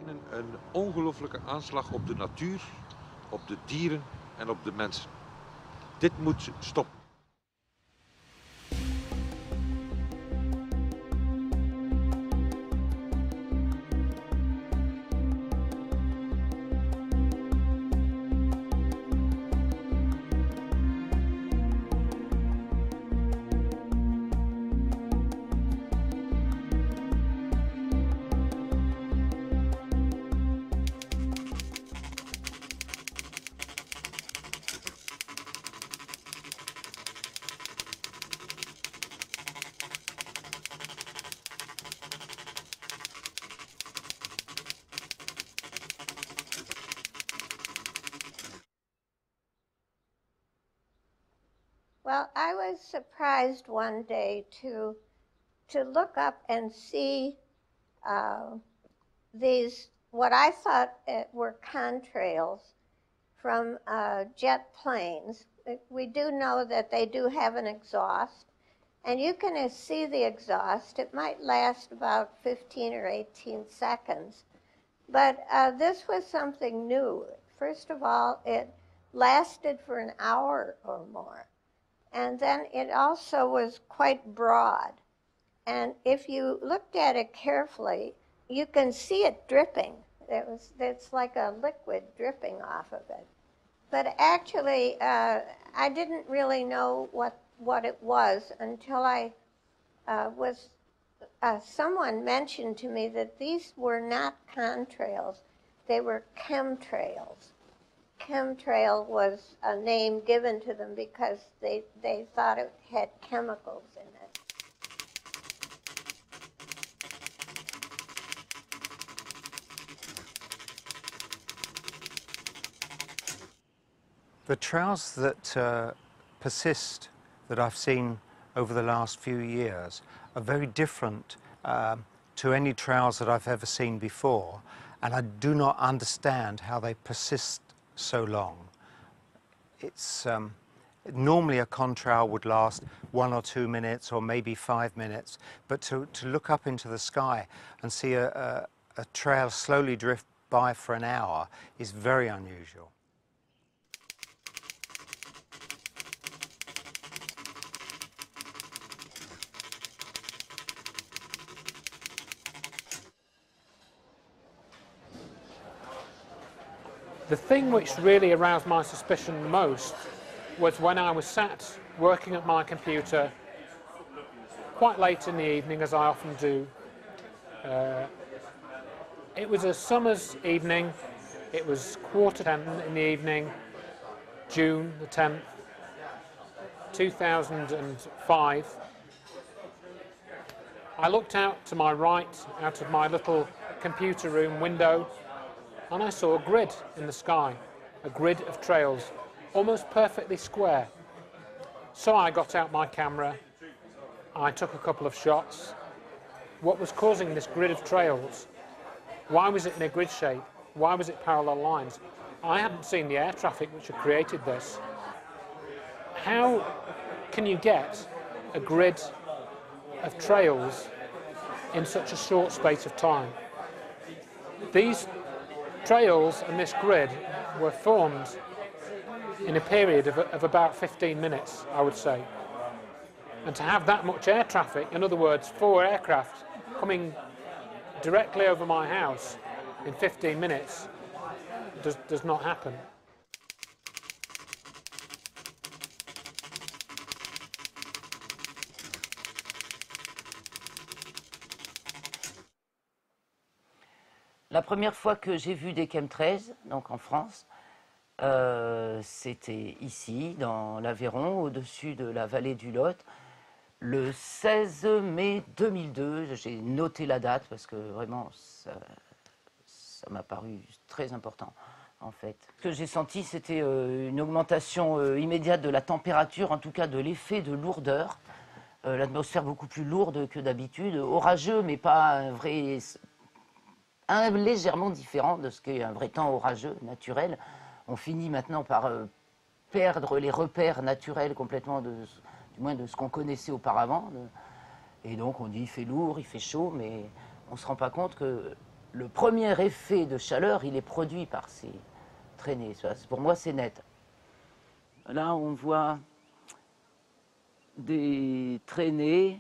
Een ongelooflijke aanslag op de natuur, op de dieren en op de mensen. Dit moet stoppen. Well, I was surprised one day to look up and see these, what I thought were contrails from jet planes. We do know that they do have an exhaust, and you can see the exhaust. It might last about 15 or 18 seconds. But this was something new. First of all, it lasted for an hour or more. And then it also was quite broad. And if you looked at it carefully, you can see it dripping. It's like a liquid dripping off of it. But actually, I didn't really know what it was until I someone mentioned to me that these were not contrails, they were chemtrails. Chemtrail was a name given to them because they thought it had chemicals in it. The trails that persist that I've seen over the last few years are very different to any trails that I've ever seen before, and I do not understand how they persist so long. It's normally a contrail would last 1 or 2 minutes or maybe 5 minutes, but to look up into the sky and see a trail slowly drift by for an hour is very unusual. The thing which really aroused my suspicion the most was when I was sat working at my computer quite late in the evening, as I often do. It was a summer's evening. It was 10:15 in the evening, June the 10th, 2005. I looked out to my right, out of my little computer room window, and I saw a grid in the sky, a grid of trails, almost perfectly square. So I got out my camera, I took a couple of shots. What was causing this grid of trails? Why was it in a grid shape? Why was it parallel lines? I hadn't seen the air traffic which had created this. How can you get a grid of trails in such a short space of time? These trails and this grid were formed in a period of about 15 minutes, I would say. And to have that much air traffic, in other words, 4 aircraft coming directly over my house in 15 minutes, does not happen. La première fois que j'ai vu des chemtrails, donc en France, c'était ici, dans l'Aveyron, au-dessus de la vallée du Lot, le 16 mai 2002. J'ai noté la date parce que vraiment, ça m'a paru très important, en fait. Ce que j'ai senti, c'était une augmentation immédiate de la température, en tout cas de l'effet de lourdeur. L'atmosphère beaucoup plus lourde que d'habitude, orageux, mais pas un vrai... légèrement différent de ce qu'est un vrai temps orageux, naturel. On finit maintenant par perdre les repères naturels complètement, du moins de ce qu'on connaissait auparavant. Et donc on dit il fait lourd, il fait chaud, mais on ne se rend pas compte que le premier effet de chaleur, il est produit par ces traînées. Pour moi, c'est net. Là, on voit des traînées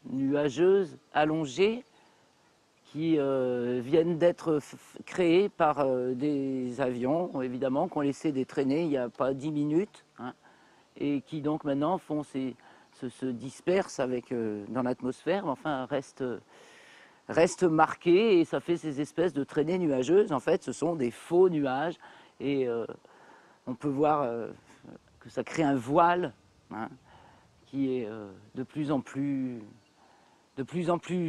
nuageuses, allongées, qui viennent d'être créées par des avions, évidemment, qui ont laissé des traînées il n'y a pas 10 minutes, hein, et qui donc maintenant se dispersent dans l'atmosphère, mais enfin restent marquées, et ça fait ces espèces de traînées nuageuses. En fait, ce sont des faux nuages, et on peut voir que ça crée un voile, hein, qui est de plus en plus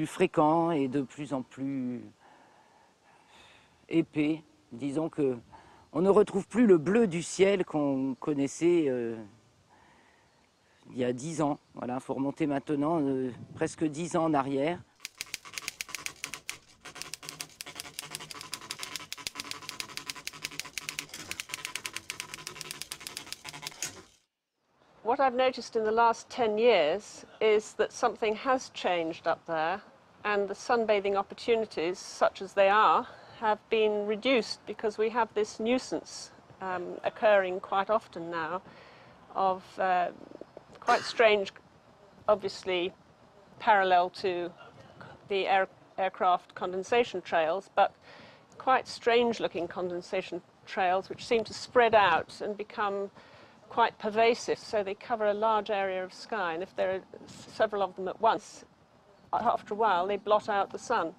fréquent et de plus en plus épais. Disons que on ne retrouve plus le bleu du ciel qu'on connaissait il y a 10 ans. Voilà, il faut remonter maintenant presque 10 ans en arrière. What I've noticed in the last 10 years is that something has changed up there, and the sunbathing opportunities, such as they are, have been reduced because we have this nuisance occurring quite often now of quite strange, obviously parallel to the aircraft condensation trails, but quite strange looking condensation trails which seem to spread out and become quite pervasive, so they cover a large area of sky, and if there are several of them at once, after a while they blot out the sun.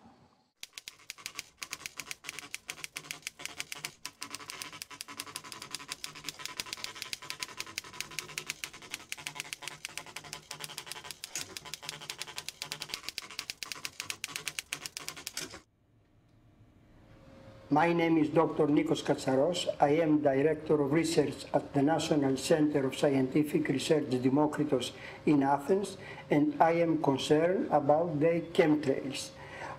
My name is Dr. Nikos Katsaros. I am Director of Research at the National Center of Scientific Research Demokritos in Athens, and I am concerned about the chemtrails.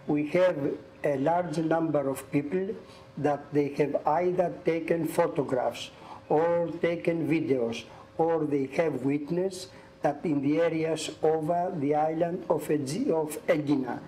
We have a large number of people that they have either taken photographs or taken videos, or they have witnessed that in the areas over the island of Aegina,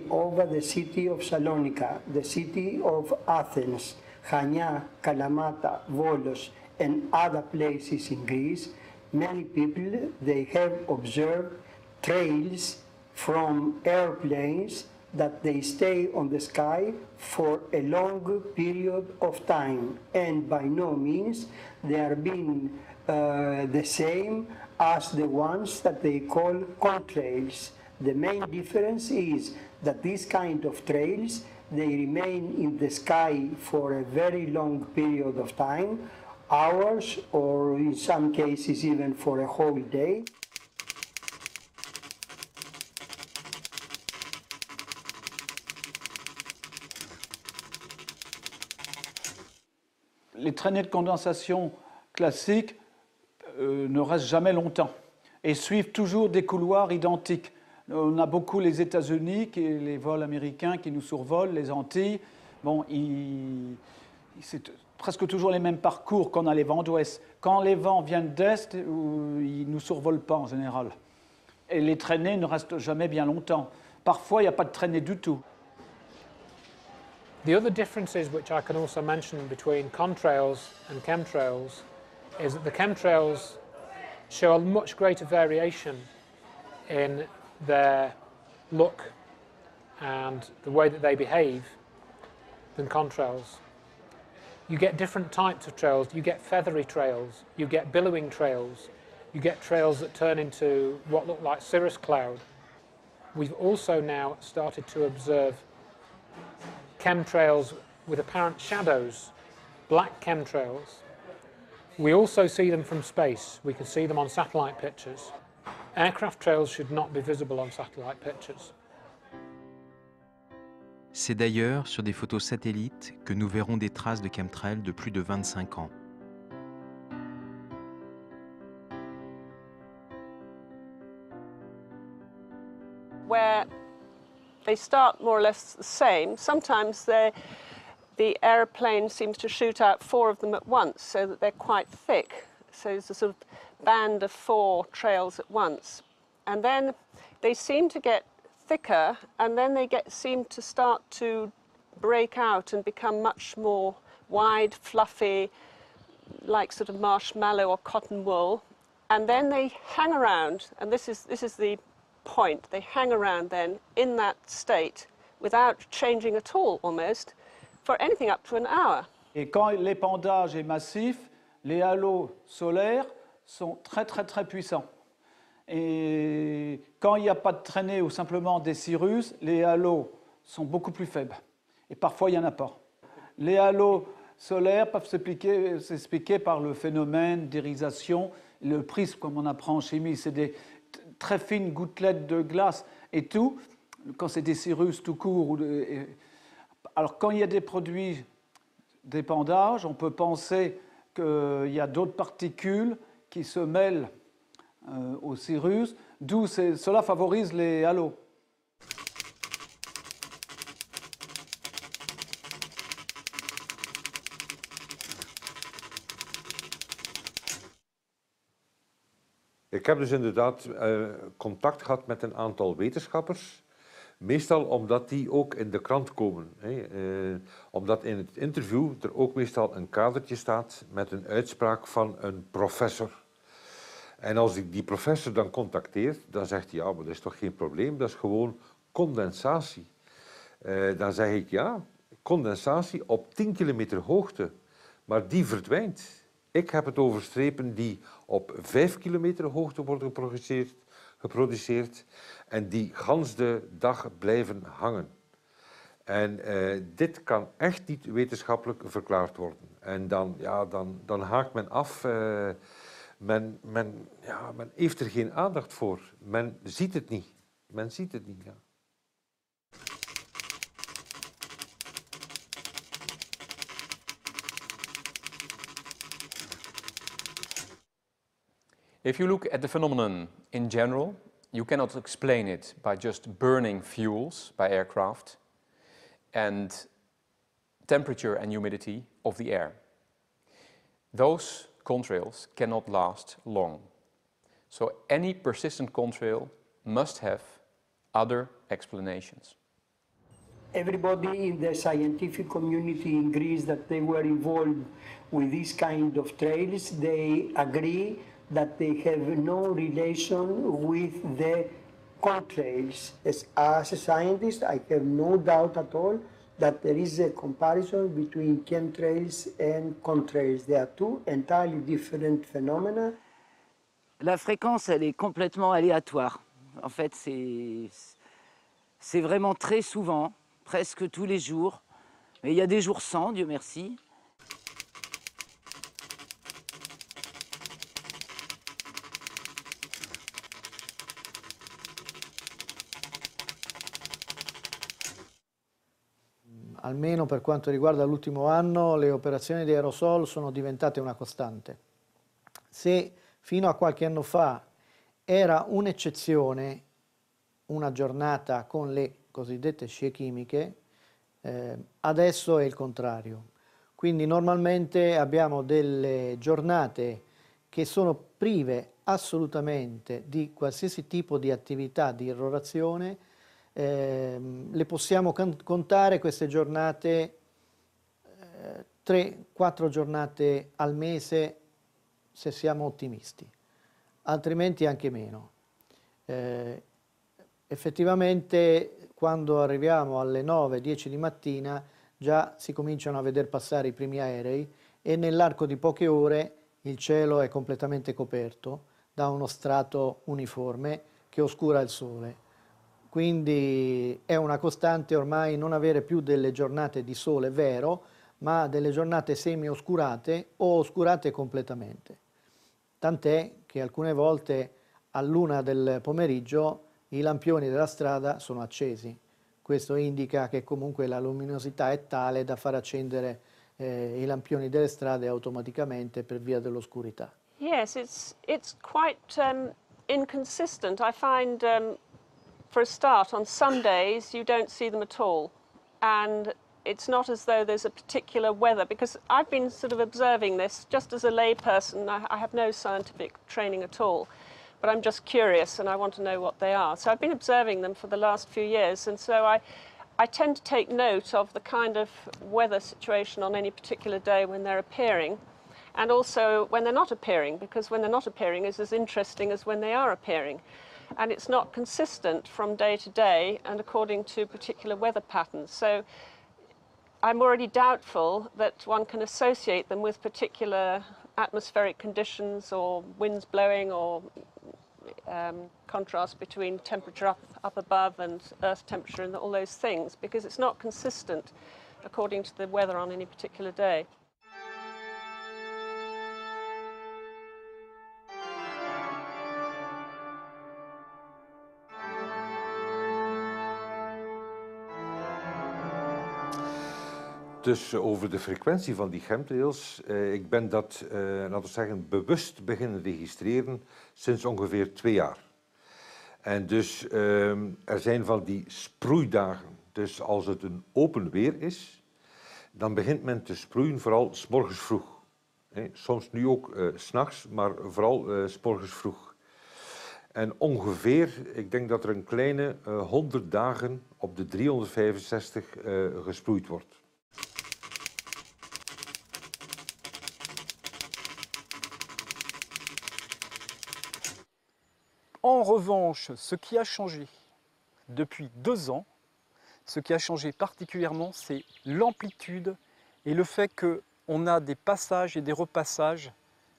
over the city of Salonika, the city of Athens, Chania, Kalamata, Volos, and other places in Greece, many people, they have observed trails from airplanes that they stay on the sky for a long period of time, and by no means they are being the same as the ones that they call contrails. The main difference is that these kind of trails, they remain in the sky for a very long period of time, hours, or in some cases even for a whole day. Les traînées de condensation classiques ne restent jamais longtemps et suivent toujours des couloirs identiques. On a beaucoup les États-Unis, les vols américains qui nous survolent, les Antilles. Bon, c'est presque toujours les mêmes parcours qu'on a les vents d'ouest. Quand les vents viennent d'est, ils ne nous survolent pas en général. Et les traînées ne restent jamais bien longtemps. Parfois, il n'y a pas de traînées du tout. The other differences which I can also mention between contrails and chemtrails is that the chemtrails show a much greater variation in their look and the way that they behave than contrails. You get different types of trails. You get feathery trails, you get billowing trails, you get trails that turn into what look like cirrus cloud. We've also now started to observe chemtrails with apparent shadows, black chemtrails. We also see them from space. We can see them on satellite pictures. Aircraft trails should not be visible on satellite pictures. C'est d'ailleurs sur des photos satellites que nous verrons des traces de chemtrails de plus de 25 ans. Where they start more or less the same, sometimes the aeroplane seems to shoot out 4 of them at once, so that they're quite thick. So it's a sort of band of 4 trails at once. And then they seem to get thicker, and then they seem to start to break out and become much more wide, fluffy, like sort of marshmallow or cotton wool. And then they hang around, and this is the point, they hang around then in that state without changing at all almost for anything up to an hour. Et quand l'épandage est massif, les halos solaires sont très puissants. Et quand il n'y a pas de traînée ou simplement des cirrus, les halos sont beaucoup plus faibles. Et parfois, il n'y en a pas. Les halos solaires peuvent s'expliquer par le phénomène d'irisation. Le prisme, comme on apprend en chimie, c'est des très fines gouttelettes de glace et tout. Quand c'est des cirrus tout court. Alors, quand il y a des produits d'épandage, on peut penser qu'il y a d'autres particules qui se mêlent aux cirrus, d'où cela favorise les halos. Ik heb dus inderdaad contact gehad met een aantal wetenschappers. Meestal omdat die ook in de krant komen. Omdat in het interview er ook meestal een kadertje staat met een uitspraak van een professor. En als ik die professor dan contacteer, dan zegt hij, ja, maar dat is toch geen probleem, dat is gewoon condensatie. Dan zeg ik, ja, condensatie op 10 kilometer hoogte, maar die verdwijnt. Ik heb het over strepen die op 5 kilometer hoogte worden geproduceerd en die gans de dag blijven hangen. En dit kan echt niet wetenschappelijk verklaard worden. En dan haakt men af. Men heeft er geen aandacht voor. Men ziet het niet. Men ziet het niet, ja. If you look at the phenomenon in general, you cannot explain it by just burning fuels by aircraft and temperature and humidity of the air. Those contrails cannot last long. So any persistent contrail must have other explanations. Everybody in the scientific community in Greece that they were involved with this kind of trails, they agree that they have no relation with the contrails. As a scientist, I have no doubt at all that there is a comparison between chemtrails and contrails. They are two entirely different phenomena. La fréquence, elle est complètement aléatoire. En fait, c'est vraiment très souvent, presque tous les jours. Mais il y a des jours sans, Dieu merci. Almeno per quanto riguarda l'ultimo anno, le operazioni di aerosol sono diventate una costante. Se fino a qualche anno fa era un'eccezione una giornata con le cosiddette scie chimiche, adesso è il contrario. Quindi normalmente abbiamo delle giornate che sono prive assolutamente di qualsiasi tipo di attività di irrorazione. Le possiamo contare queste giornate 3-4 giornate al mese se siamo ottimisti, altrimenti anche meno. Effettivamente quando arriviamo alle 9-10 di mattina già si cominciano a veder passare i primi aerei e nell'arco di poche ore il cielo è completamente coperto da uno strato uniforme che oscura il sole. Quindi è una costante ormai non avere più delle giornate di sole vero, ma delle giornate semi-oscurate o oscurate completamente. Tant'è che alcune volte all'1 del pomeriggio i lampioni della strada sono accesi. Questo indica che comunque la luminosità è tale da far accendere i lampioni delle strade automaticamente per via dell'oscurità. Yes, it's quite inconsistent. I find, for a start, on some days you don't see them at all. And it's not as though there's a particular weather, because I've been sort of observing this just as a lay person. I have no scientific training at all. but I'm just curious and I want to know what they are. So I've been observing them for the last few years, and so I tend to take note of the kind of weather situation on any particular day when they're appearing, and also when they're not appearing, because when they're not appearing is as interesting as when they are appearing. And it's not consistent from day to day and according to particular weather patterns. So I'm already doubtful that one can associate them with particular atmospheric conditions or winds blowing or contrast between temperature up above and earth temperature and all those things, because it's not consistent according to the weather on any particular day. Dus over de frequentie van die chemtrails, ik ben dat, laten we zeggen, bewust beginnen registreren sinds ongeveer 2 jaar. En dus er zijn van die sproeidagen. Dus als het een open weer is, dan begint men te sproeien, vooral 's morgens vroeg. Soms nu ook 's nachts, maar vooral 's morgens vroeg. En ongeveer, ik denk dat er een kleine 100 dagen op de 365 gesproeid wordt. En revanche, ce qui a changé depuis 2 ans, ce qui a changé particulièrement, c'est l'amplitude et le fait qu'on a des passages et des repassages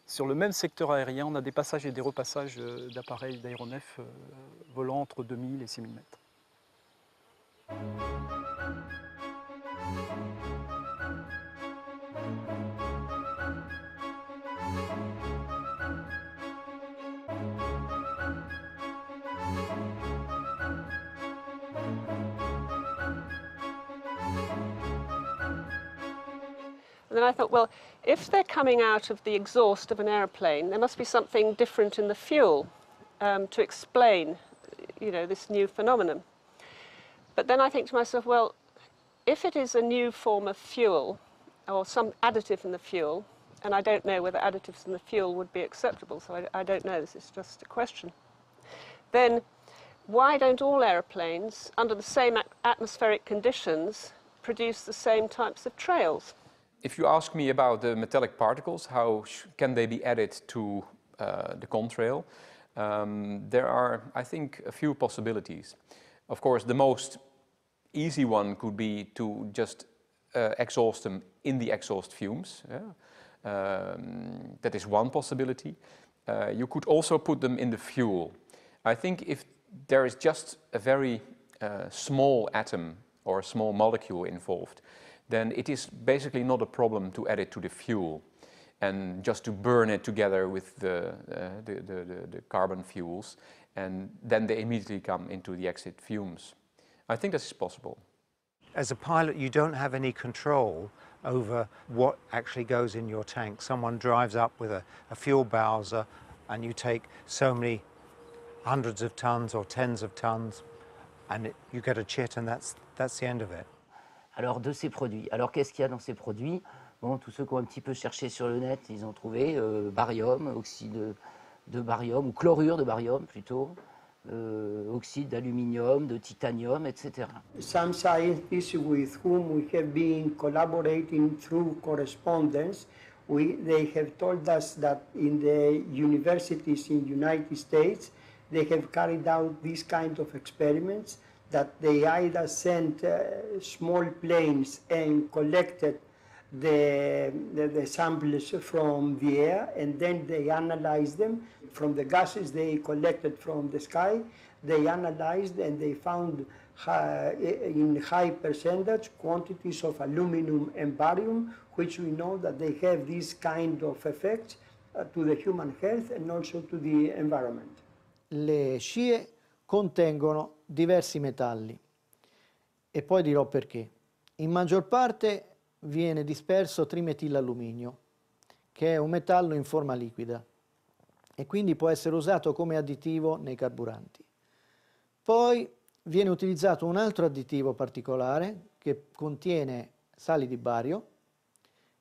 sur le même secteur aérien. On a des passages et des repassages d'appareils d'aéronefs volant entre 2000 et 6000 mètres. And then I thought, well, if they're coming out of the exhaust of an aeroplane, there must be something different in the fuel to explain, you know, this new phenomenon. But then I think to myself, well, if it is a new form of fuel or some additive in the fuel, and I don't know whether additives in the fuel would be acceptable, so I don't know, this is just a question, then why don't all aeroplanes, under the same atmospheric conditions, produce the same types of trails? If you ask me about the metallic particles, how can they be added to the contrail, there are, I think, a few possibilities. Of course, the most easy one could be to just exhaust them in the exhaust fumes. Yeah? That is one possibility. You could also put them in the fuel. I think if there is just a very small atom or a small molecule involved, then it is basically not a problem to add it to the fuel and just to burn it together with the carbon fuels, and then they immediately come into the exit fumes. I think this is possible. As a pilot, you don't have any control over what actually goes in your tank. Someone drives up with a fuel bowser and you take so many hundreds of tons or tens of tons and you get a chit, and that's the end of it. Alors, de ces produits. Alors, qu'est-ce qu'il y a dans ces produits? Bon, tous ceux qui ont un petit peu cherché sur le net, ils ont trouvé barium, oxyde de barium, ou chlorure de barium plutôt, oxyde d'aluminium, de titanium, etc. Some scientists with whom we have been collaborating through correspondence, they have told us that in the universities in the United States, they have carried out these kind of experiments, that they either sent small planes and collected the samples from the air, and then they analyzed them. From the gases they collected from the sky, they analyzed and they found in high percentage quantities of aluminum and barium, which we know that they have this kind of effects to the human health and also to the environment. Le scie contengono diversi metalli e poi dirò perché. In maggior parte viene disperso trimetilalluminio, che è un metallo in forma liquida e quindi può essere usato come additivo nei carburanti. Poi viene utilizzato un altro additivo particolare che contiene sali di bario,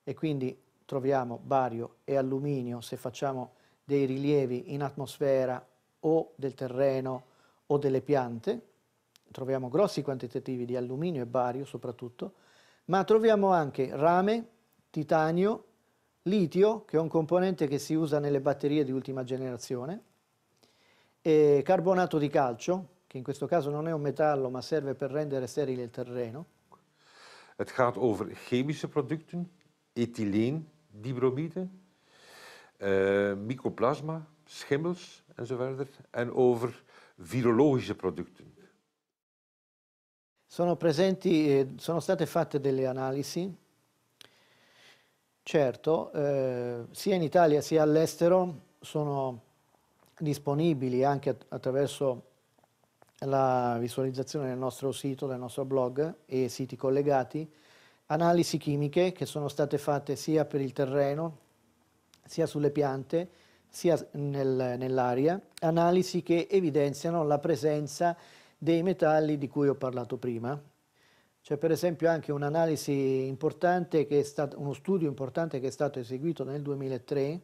e quindi troviamo bario e alluminio se facciamo dei rilievi in atmosfera o del terreno o delle piante. Troviamo grossi quantitativi di alluminio e bario soprattutto, ma troviamo anche rame, titanio, litio, che è un componente che si usa nelle batterie di ultima generazione, e carbonato di calcio, che in questo caso non è un metallo ma serve per rendere sterile il terreno. Het gaat over chemische producten, ethyleen, dibromide, mycoplasma, schimmels enzovoort. En over virologische producten. Sono state fatte delle analisi, certo, sia in Italia sia all'estero sono disponibili anche attraverso la visualizzazione del nostro sito, del nostro blog e siti collegati, analisi chimiche che sono state fatte sia per il terreno, sia sulle piante, sia nell'aria, analisi che evidenziano la presenza dei metalli di cui ho parlato prima. C'è per esempio anche un'analisi importante uno studio importante che è stato eseguito nel 2003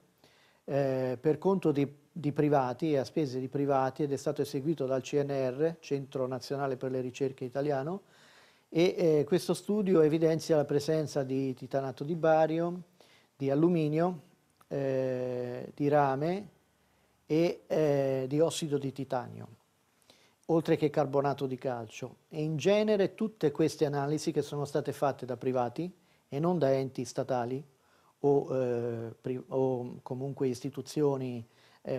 per conto di privati e a spese di privati ed è stato eseguito dal CNR, Centro Nazionale per le Ricerche Italiano, e questo studio evidenzia la presenza di titanato di bario, di alluminio, di rame e di ossido di titanio, oltre che carbonato di calcio. E in genere tutte queste analisi che sono state fatte da privati e non da enti statali o comunque istituzioni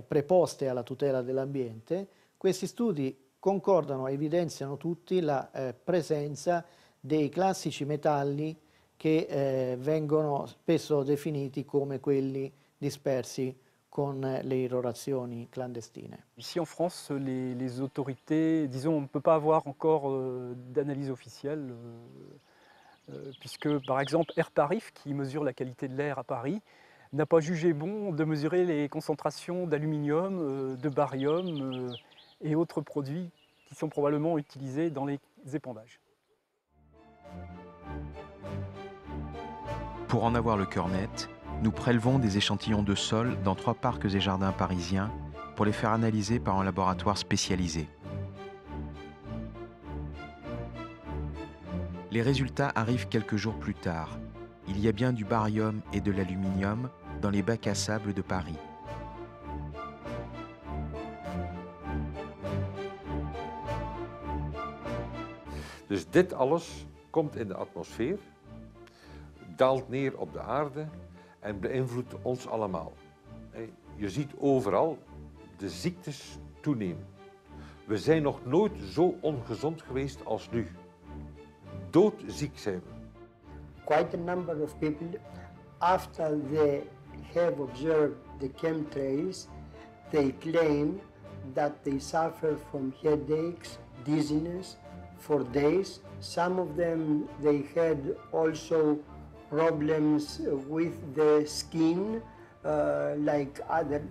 preposte alla tutela dell'ambiente, questi studi concordano e evidenziano tutti la presenza dei classici metalli che vengono spesso definiti come quelli dispersi con le irrorazioni clandestine. Ici en France, les autorités, disons, on ne peut pas avoir encore d'analyse officielle, puisque par exemple Air Tarif, qui mesure la qualité de l'air à Paris, n'a pas jugé bon de mesurer les concentrations d'aluminium, de barium et autres produits qui sont probablement utilisés dans les épandages. Pour en avoir le cœur net, nous prélevons des échantillons de sol dans 3 parcs et jardins parisiens pour les faire analyser par un laboratoire spécialisé. Les résultats arrivent quelques jours plus tard. Il y a bien du barium et de l'aluminium dans les bacs à sable de Paris. Dus dit alles komt in de atmosfeer, daalt neer op de aarde en beïnvloedt ons allemaal. Je ziet overal de ziektes toenemen. We zijn nog nooit zo ongezond geweest als nu. Doodziek zijn we. Quite a number of people, after they have observed the chemtrails, they claim that they suffer from headaches, dizziness for days. Some of them, they had also problems with the skin, like other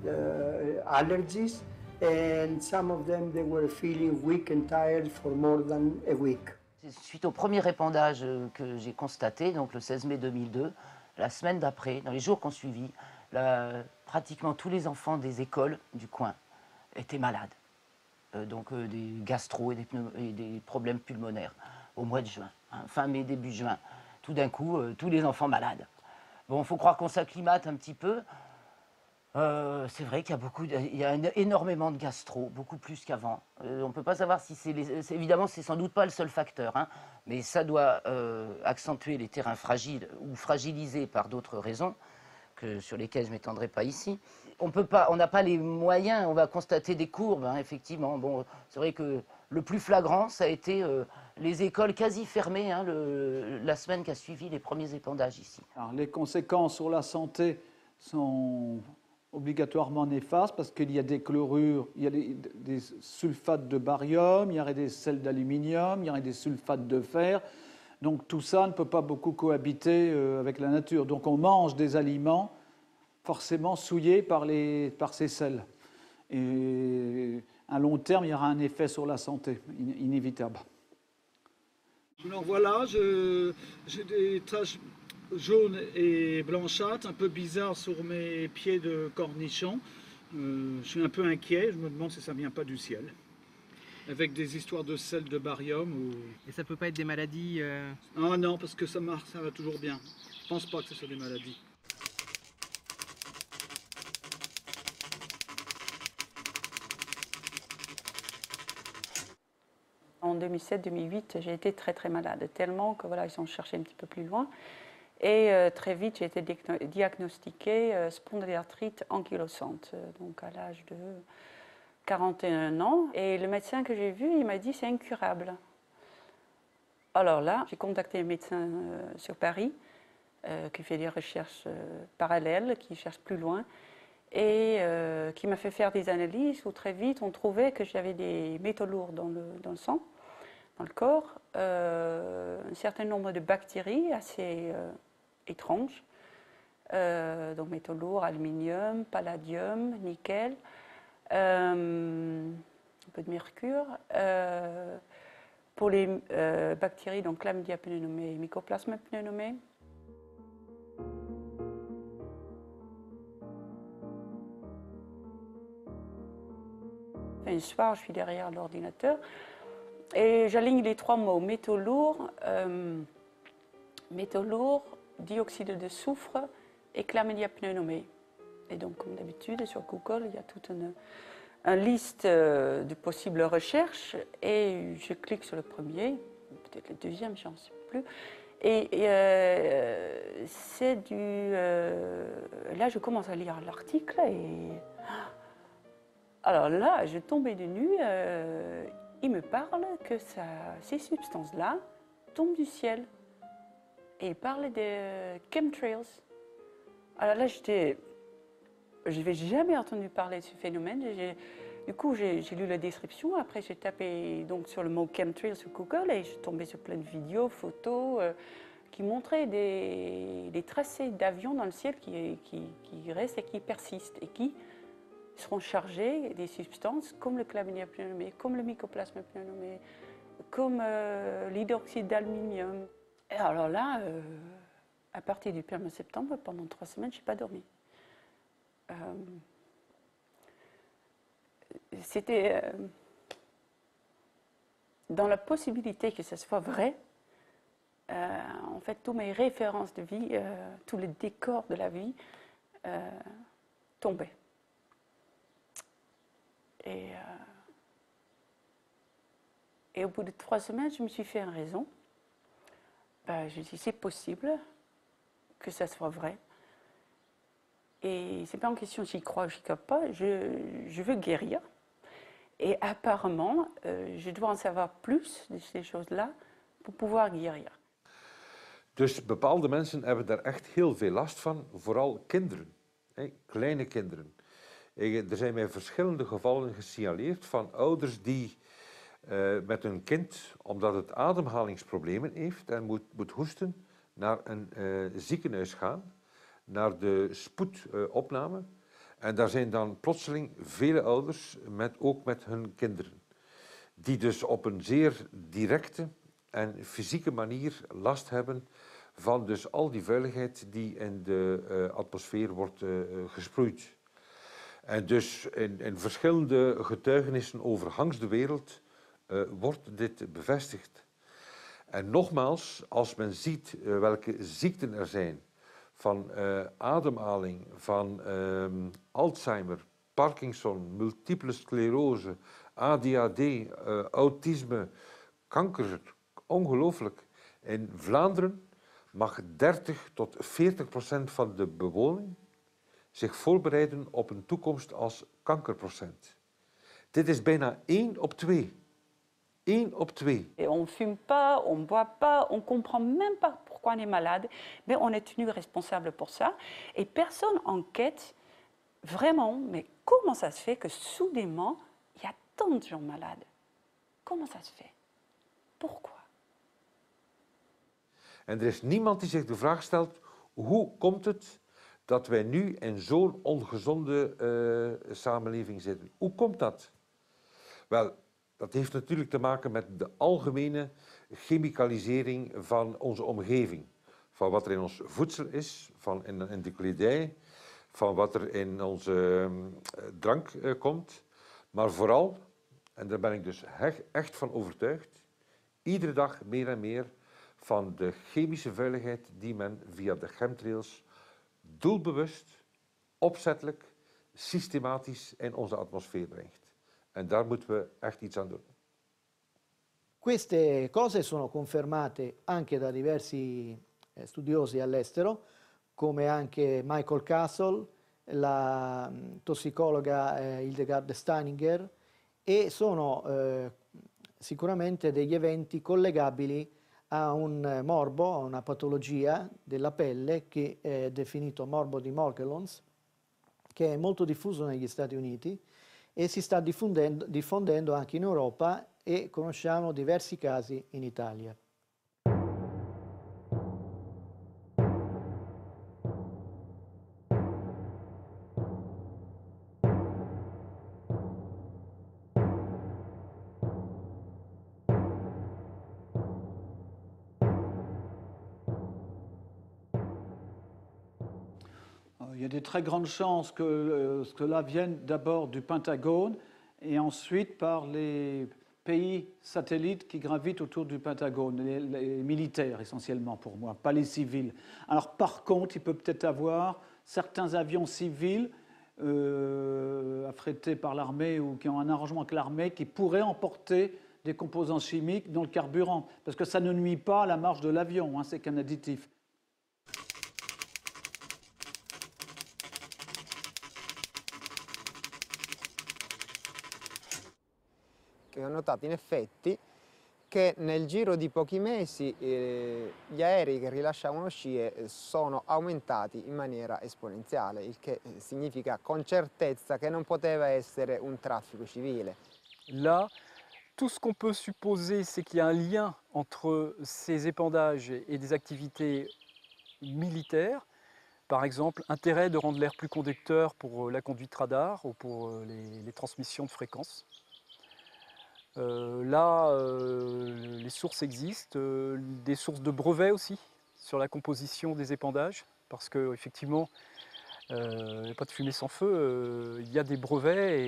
allergies, and some of them, they were feeling weak and tired for more than a week. Suite au premier épandage que j'ai constaté, donc le 16 mai 2002, la semaine d'après, dans les jours qu'on suivit, pratiquement tous les enfants des écoles du coin étaient malades. Donc des gastro et des problèmes pulmonaires au mois de juin, fin mai, début juin. Tout d'un coup, tous les enfants malades. Bon, il faut croire qu'on s'acclimate un petit peu. C'est vrai qu'il y a énormément de gastro, beaucoup plus qu'avant. On ne peut pas savoir si évidemment, c'est sans doute pas le seul facteur, hein, mais ça doit accentuer les terrains fragiles ou fragilisés par d'autres raisons, sur lesquelles je ne m'étendrai pas ici. On n'a pas les moyens, on va constater des courbes, hein, effectivement. Bon, c'est vrai que le plus flagrant, ça a été les écoles quasi fermées, hein, la semaine qui a suivi les premiers épandages ici. Alors, les conséquences sur la santé sont obligatoirement néfastes parce qu'il y a des chlorures, il y a des sulfates de barium, il y aurait des sels d'aluminium, il y aurait des sulfates de fer. Donc tout ça ne peut pas beaucoup cohabiter avec la nature. Donc on mange des aliments forcément souillés par ces sels. Et à long terme, il y aura un effet sur la santé, inévitable. Alors voilà, j'ai des taches jaunes et blanchâtres, un peu bizarres sur mes pieds de cornichon. Je suis un peu inquiet, je me demande si ça ne vient pas du ciel. Avec des histoires de sel de barium ou... Et ça peut pas être des maladies Ah non, parce que ça marche, ça va toujours bien. Je pense pas que ce soit des maladies. En 2007-2008, j'ai été très malade, tellement que voilà, ils ont cherché un petit peu plus loin. Et très vite, j'ai été diagnostiquée spondylarthrite ankylosante, donc à l'âge de 41 ans. Et le médecin que j'ai vu, il m'a dit c'est incurable. Alors là, j'ai contacté un médecin sur Paris qui fait des recherches parallèles, qui cherche plus loin, et qui m'a fait faire des analyses où très vite on trouvait que j'avais des métaux lourds dans le sang, dans le corps, un certain nombre de bactéries assez étranges, donc métaux lourds, aluminium, palladium, nickel, un peu de mercure. Pour les bactéries, donc Chlamydia pneumoniae et Mycoplasma pneumoniae. Un soir, je suis derrière l'ordinateur et j'aligne les 3 mots métaux lourds, dioxyde de soufre et Chlamydia pneumoniae. Et donc, comme d'habitude, sur Google, il y a toute une liste de possibles recherches et je clique sur le premier, peut-être le deuxième, j'en sais plus. Et c'est là, je commence à lire l'article et alors là, je tombais de nu. Il me parle que ces substances-là tombent du ciel et il parle des chemtrails. Alors là, je n'avais jamais entendu parler de ce phénomène. Du coup, j'ai lu la description. Après, j'ai tapé donc, sur le mot chemtrail sur Google et je suis tombée sur plein de vidéos, photos qui montraient des tracés d'avions dans le ciel qui restent et qui persistent et qui seront chargés des substances comme le Chlamydia pneumoniae, comme le Mycoplasma pneumoniae, comme l'hydroxyde d'aluminium. Et alors là, à partir du 1er septembre, pendant 3 semaines, je n'ai pas dormi. C'était dans la possibilité que ce soit vrai. En fait, toutes mes références de vie, tous les décors de la vie tombaient. Et au bout de 3 semaines, je me suis fait une raison. Je me suis dit, c'est possible que ça soit vrai. Et ce n'est pas en question j'y crois ou j'y crois pas, je veux guérir. Et apparemment, je dois en savoir plus de ces choses-là pour pouvoir guérir. Dus bepaalde mensen hebben daar echt heel veel last van, vooral kinderen, kleine kinderen. Er zijn mij verschillende gevallen gesignaleerd van ouders die met hun kind, omdat het ademhalingsproblemen heeft en moet hoesten, naar een ziekenhuis gaan, naar de spoedopname. En daar zijn dan plotseling vele ouders, ook met hun kinderen, die dus op een zeer directe en fysieke manier last hebben van dus al die vuiligheid die in de atmosfeer wordt gesproeid. En dus in verschillende getuigenissen over Hangs de wereld wordt dit bevestigd. En nogmaals, als men ziet welke ziekten er zijn, van ademhaling, van Alzheimer, Parkinson, multiple sclerose, ADHD, autisme, kanker, ongelooflijk. In Vlaanderen mag 30 tot 40% van de bewoning zich voorbereiden op een toekomst als kankerprocent. Dit is bijna 1 op 2. 1 op 2. Et on fume pas, on boit pas, on comprend même pas pourquoi on est malade, mais on est tenu responsable pour ça. Et personne enquête vraiment, mais comment ça se fait que soudainement, il y a tant de gens malades? Comment ça se fait? Pourquoi? En er is niemand die zich de vraag stelt, hoe komt het dat wij nu in zo'n ongezonde samenleving zitten? Hoe komt dat? Wel, dat heeft natuurlijk te maken met de algemene chemicalisering van onze omgeving. Van wat er in ons voedsel is, van in de kledij, van wat er in onze drank komt. Maar vooral, en daar ben ik dus echt van overtuigd, iedere dag meer en meer van de chemische vuiligheid die men via de chemtrails doelbewust, opzettelijk, systematisch in onze atmosfeer brengt. En daar moeten we echt iets aan doen. Queste cose sono confermate anche da diversi studiosi all'estero, come anche Michael Castle, la tossicologa Hildegard Steininger, e sono sicuramente degli eventi collegabili a un morbo, a una patologia della pelle che è definito morbo di Morgellons, che è molto diffuso negli Stati Uniti e si sta diffondendo anche in Europa e conosciamo diversi casi in Italia. Il y a des très grandes chances que cela vienne d'abord du Pentagone et ensuite par les pays satellites qui gravitent autour du Pentagone, les militaires essentiellement pour moi, pas les civils. Alors par contre, il peut peut-être avoir certains avions civils affrétés par l'armée ou qui ont un arrangement avec l'armée qui pourraient emporter des composants chimiques dans le carburant, parce que ça ne nuit pas à la marche de l'avion, hein, c'est qu'un additif. Che ho notato in effetti che nel giro di pochi mesi gli aerei che rilasciavano scie sono aumentati in maniera esponenziale, il che significa con certezza che non poteva essere un traffico civile. Là, tout ce qu'on peut supposer, c'est qu'il y a un lien entre ces épandages et des activités militaires. Par exemple, intérêt de rendre l'air plus conducteur pour la conduite radar ou pour les transmissions de fréquences. Les sources existent, des sources de brevets aussi sur la composition des épandages, parce qu'effectivement, il n'y a pas de fumée sans feu, il y a des brevets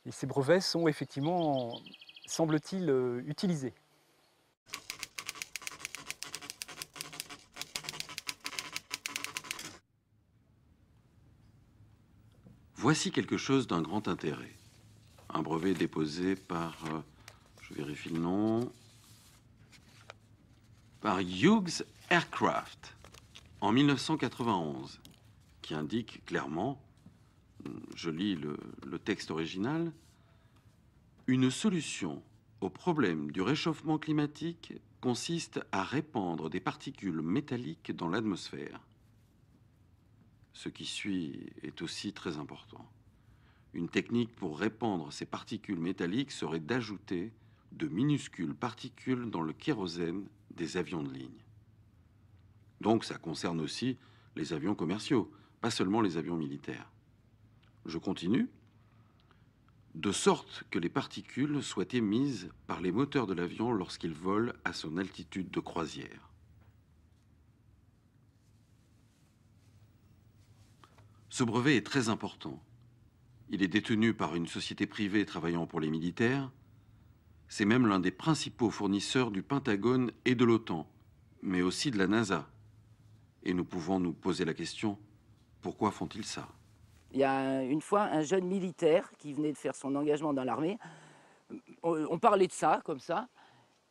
et ces brevets sont effectivement, semble-t-il, utilisés. Voici quelque chose d'un grand intérêt. Un brevet déposé par, je vérifie le nom, par Hughes Aircraft en 1991, qui indique clairement, je lis le texte original, une solution au problème du réchauffement climatique consiste à répandre des particules métalliques dans l'atmosphère. Ce qui suit est aussi très important. Une technique pour répandre ces particules métalliques serait d'ajouter de minuscules particules dans le kérosène des avions de ligne. Donc ça concerne aussi les avions commerciaux, pas seulement les avions militaires. Je continue. De sorte que les particules soient émises par les moteurs de l'avion lorsqu'il vole à son altitude de croisière. Ce brevet est très important. Il est détenu par une société privée travaillant pour les militaires. C'est même l'un des principaux fournisseurs du Pentagone et de l'OTAN, mais aussi de la NASA. Et nous pouvons nous poser la question, pourquoi font-ils ça? Il y a une fois un jeune militaire qui venait de faire son engagement dans l'armée. On parlait de ça, comme ça.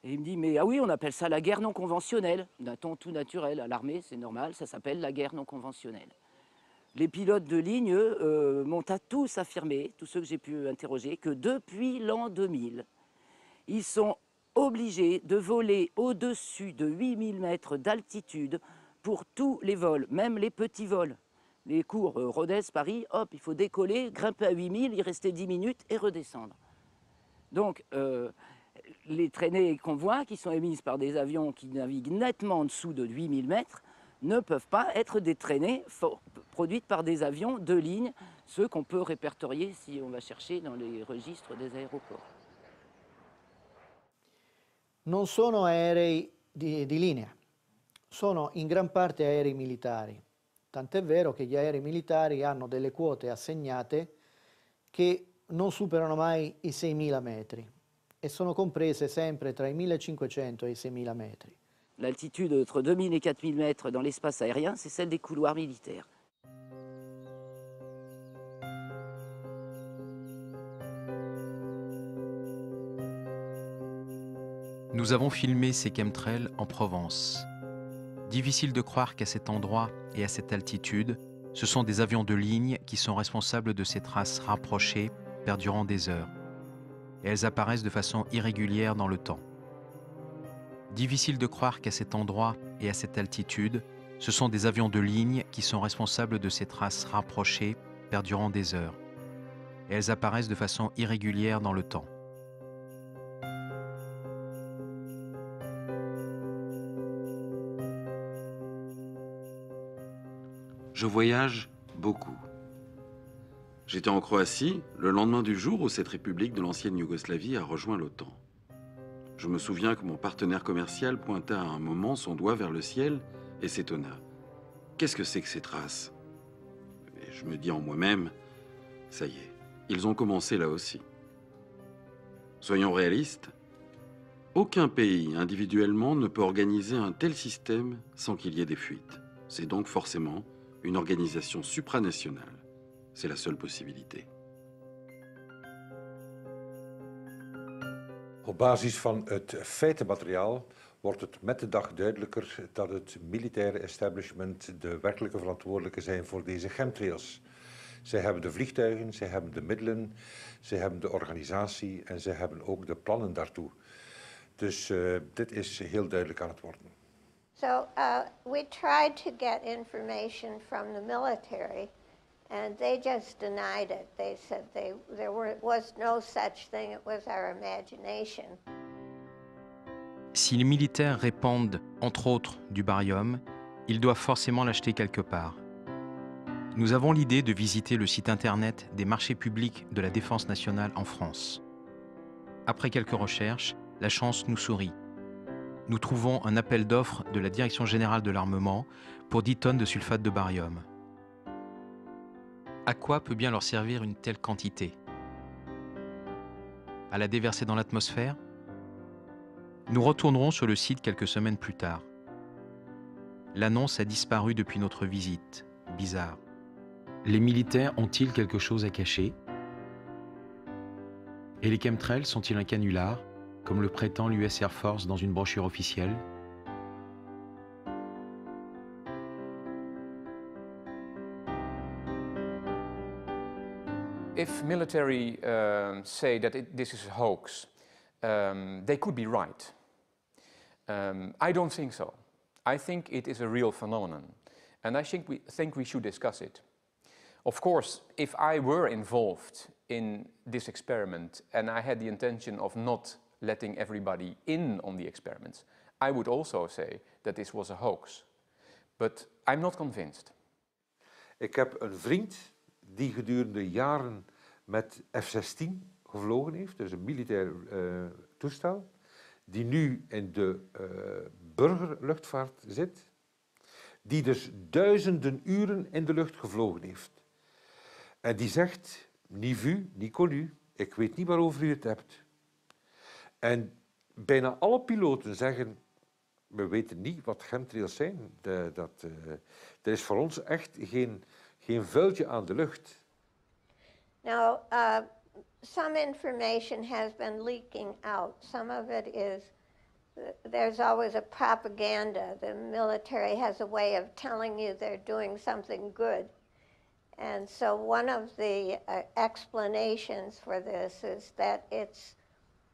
Et il me dit, mais ah oui, on appelle ça la guerre non conventionnelle. D'un ton tout naturel, à l'armée, c'est normal, ça s'appelle la guerre non conventionnelle. Les pilotes de ligne, eux, m'ont tous affirmé, tous ceux que j'ai pu interroger, que depuis l'an 2000, ils sont obligés de voler au-dessus de 8000 mètres d'altitude pour tous les vols, même les petits vols. Les cours Rodez-Paris, hop, il faut décoller, grimper à 8000, y rester 10 minutes et redescendre. Donc, les traînées et convois qui sont émises par des avions qui naviguent nettement en dessous de 8000 mètres ne peuvent pas être des traînées produites par des avions de ligne, ceux qu'on peut répertorier si on va chercher dans les registres des aéroports. Non sono aerei di linea, sono in gran parte aerei militari. Tant'è vero che gli aerei militari hanno delle quote assegnate che non superano mai i 6.000 metri e sono comprese sempre tra i 1.500 e i 6.000 metri. L'altitude entre 2000 et 4000 mètres dans l'espace aérien, c'est celle des couloirs militaires. Nous avons filmé ces chemtrails en Provence. Difficile de croire qu'à cet endroit et à cette altitude, ce sont des avions de ligne qui sont responsables de ces traces rapprochées perdurant des heures. Et elles apparaissent de façon irrégulière dans le temps. Difficile de croire qu'à cet endroit et à cette altitude, ce sont des avions de ligne qui sont responsables de ces traces rapprochées perdurant des heures. Et elles apparaissent de façon irrégulière dans le temps. Je voyage beaucoup. J'étais en Croatie le lendemain du jour où cette république de l'ancienne Yougoslavie a rejoint l'OTAN. Je me souviens que mon partenaire commercial pointa à un moment son doigt vers le ciel et s'étonna. Qu'est-ce que c'est que ces traces? Et je me dis en moi-même, ça y est, ils ont commencé là aussi. Soyons réalistes, aucun pays individuellement ne peut organiser un tel système sans qu'il y ait des fuites. C'est donc forcément une organisation supranationale. C'est la seule possibilité. Op basis van het feitenmateriaal wordt het met de dag duidelijker dat het militaire establishment de werkelijke verantwoordelijke zijn voor deze chemtrails. Zij hebben de vliegtuigen, zij hebben de middelen, zij hebben de organisatie en zij hebben ook de plannen daartoe. Dus dit is heel duidelijk aan het worden. So we tried to get information from the military, and they just denied it. They said was no such thing, it was our imagination. Si les militaires répandent, entre autres, du barium, ils doivent forcément l'acheter quelque part. Nous avons l'idée de visiter le site internet des marchés publics de la Défense nationale en France. Après quelques recherches, la chance nous sourit. Nous trouvons un appel d'offres de la Direction générale de l'armement pour 10 tonnes de sulfate de barium. À quoi peut bien leur servir une telle quantité? À la déverser dans l'atmosphère? Nous retournerons sur le site quelques semaines plus tard. L'annonce a disparu depuis notre visite. Bizarre. Les militaires ont-ils quelque chose à cacher? Et les chemtrails sont-ils un canular, comme le prétend l'US Air Force dans une brochure officielle? If military say that this is a hoax, they could be right. I don't think so. I think it is a real phenomenon, and I think we should discuss it. Of course, if I were involved in this experiment and I had the intention of not letting everybody in on the experiments, I would also say that this was a hoax. But I'm not convinced. Ik heb een vriend die gedurende jaren met F-16 gevlogen heeft, dus een militair toestel, die nu in de burgerluchtvaart zit, die dus duizenden uren in de lucht gevlogen heeft. En die zegt, ni vu, ni connu, ik weet niet waarover u het hebt. En bijna alle piloten zeggen, we weten niet wat chemtrails zijn. Er is voor ons echt geen vuiltje aan de lucht. Now, some information has been leaking out. Some of it is, there's always a propaganda. The military has a way of telling you they're doing something good. And so one of the explanations for this is that it's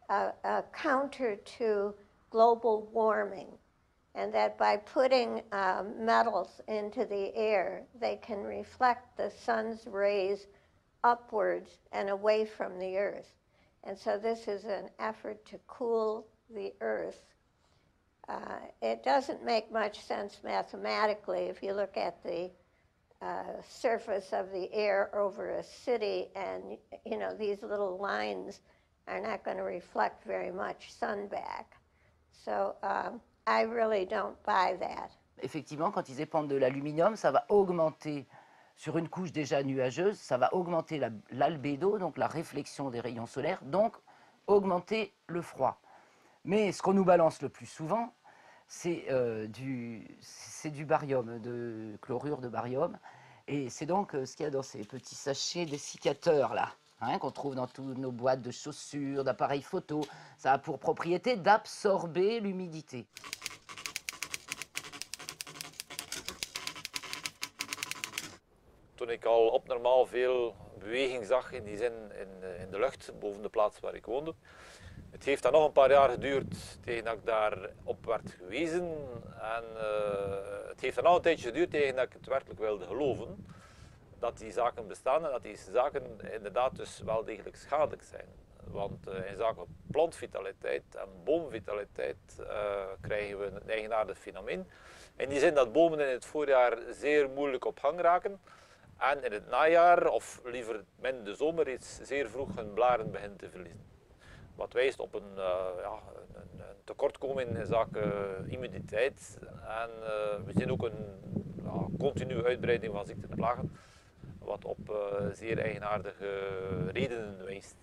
a counter to global warming, and that by putting metals into the air, they can reflect the sun's rays upwards and away from the earth. And so this is an effort to cool the earth. It doesn't make much sense mathematically if you look at the surface of the air over a city, and you know these little lines are not going to reflect very much sun back. So I really don't buy that. effectivement, quand ils épandent de l'aluminium, ça va augmenter, sur une couche déjà nuageuse, ça va augmenter l'albédo, donc la réflexion des rayons solaires, donc augmenter le froid. Mais ce qu'on nous balance le plus souvent, c'est du barium, de chlorure de barium. Et c'est donc ce qu'il y a dans ces petits sachets dessicateurs là, hein, qu'on trouve dans toutes nos boîtes de chaussures, d'appareils photo. Ça a pour propriété d'absorber l'humidité. Toen ik al abnormaal veel beweging zag in die zin in de lucht boven de plaats waar ik woonde. Het heeft dan nog een paar jaar geduurd tegen dat ik daarop werd gewezen. En het heeft dan nog een tijdje geduurd tegen dat ik het werkelijk wilde geloven. Dat die zaken bestaan en dat die zaken inderdaad dus wel degelijk schadelijk zijn. Want in zaken plantvitaliteit en boomvitaliteit krijgen we een eigenaardig fenomeen. In die zin dat bomen in het voorjaar zeer moeilijk op gang raken. En in het najaar, of liever in de zomer, reeds zeer vroeg hun blaren beginnen te verliezen. Wat wijst op een tekortkoming in zaken immuniteit. En we zien ook een continue uitbreiding van ziekten en plagen, wat op zeer eigenaardige redenen wijst.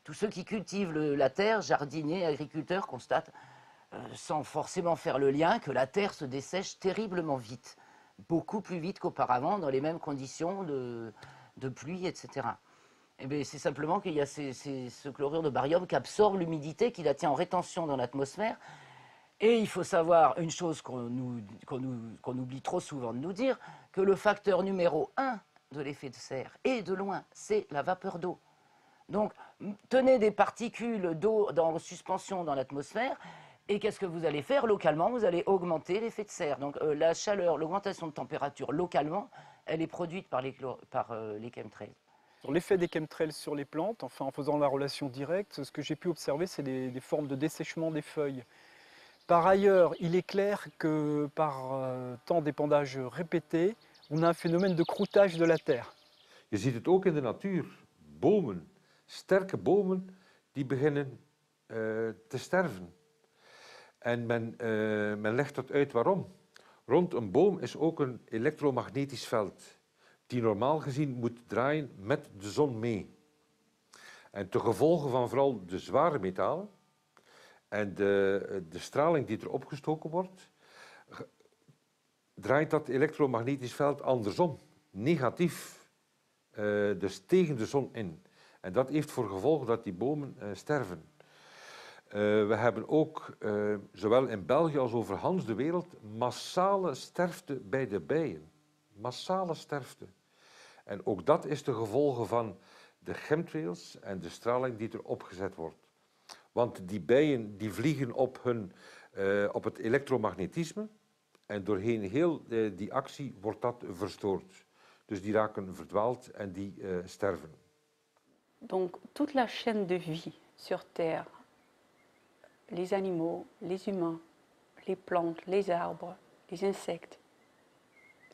Tous ceux qui cultivent la terre, jardiniers, agriculteurs, constatent, sans forcément faire le lien, que la terre se dessèche terriblement vite. Beaucoup plus vite qu'auparavant, dans les mêmes conditions de pluie, etc. Eh c'est simplement qu'il y a ce chlorure de barium qui absorbe l'humidité, qui la tient en rétention dans l'atmosphère. Et il faut savoir une chose qu'on oublie trop souvent de nous dire, que le facteur numéro 1 de l'effet de serre, et de loin, c'est la vapeur d'eau. Donc, tenez des particules d'eau en suspension dans l'atmosphère, et qu'est-ce que vous allez faire localement? Vous allez augmenter l'effet de serre. Donc la chaleur, l'augmentation de température localement, elle est produite par les chemtrails. Sur l'effet des chemtrails sur les plantes, enfin en faisant la relation directe, ce que j'ai pu observer, c'est des formes de dessèchement des feuilles. Par ailleurs, il est clair que par temps d'épandage répété, on a un phénomène de croûtage de la terre. Je ziet het ook in de natuur. Bomen, sterke bomen, die beginnen te sterven. En men legt dat uit waarom. Rond een boom is ook een elektromagnetisch veld, die normaal gezien moet draaien met de zon mee. En ten gevolge van vooral de zware metalen en de straling die er opgestoken wordt, draait dat elektromagnetisch veld andersom, negatief, dus tegen de zon in. En dat heeft voor gevolg dat die bomen sterven. We hebben ook, zowel in België als over Hans de wereld, massale sterfte bij de bijen. Massale sterfte. En ook dat is de gevolge van de chemtrails en de straling die er opgezet wordt. Want die bijen die vliegen op het elektromagnetisme en doorheen heel die actie wordt dat verstoord. Dus die raken verdwaald en die sterven. Donc toute la chaîne de vie sur Terre, les animaux, les humains, les plantes, les arbres, les insectes,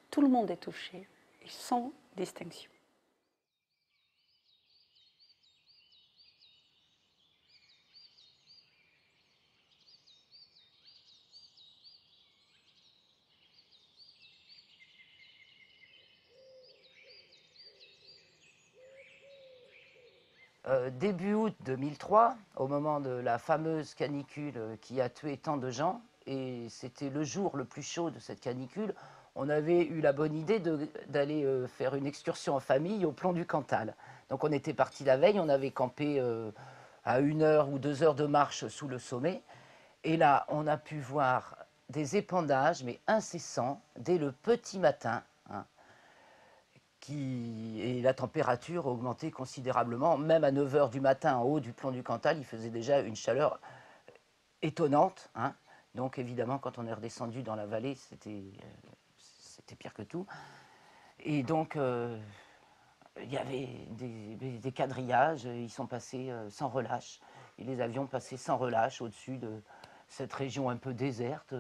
tout le monde est touché, et sans distinction. Début août 2003, au moment de la fameuse canicule qui a tué tant de gens, et c'était le jour le plus chaud de cette canicule, on avait eu la bonne idée d'aller faire une excursion en famille au Plomb du Cantal. Donc on était parti la veille, on avait campé à 1 heure ou 2 heures de marche sous le sommet, et là on a pu voir des épandages, mais incessants, dès le petit matin, hein, et la température augmentait considérablement. Même à 9 h du matin, en haut du Plomb du Cantal, il faisait déjà une chaleur étonnante. Hein. Donc évidemment, quand on est redescendu dans la vallée, c'était pire que tout. Et donc, il y avait des quadrillages, ils sont passés sans relâche. Et les avions passaient sans relâche au-dessus de cette région un peu déserte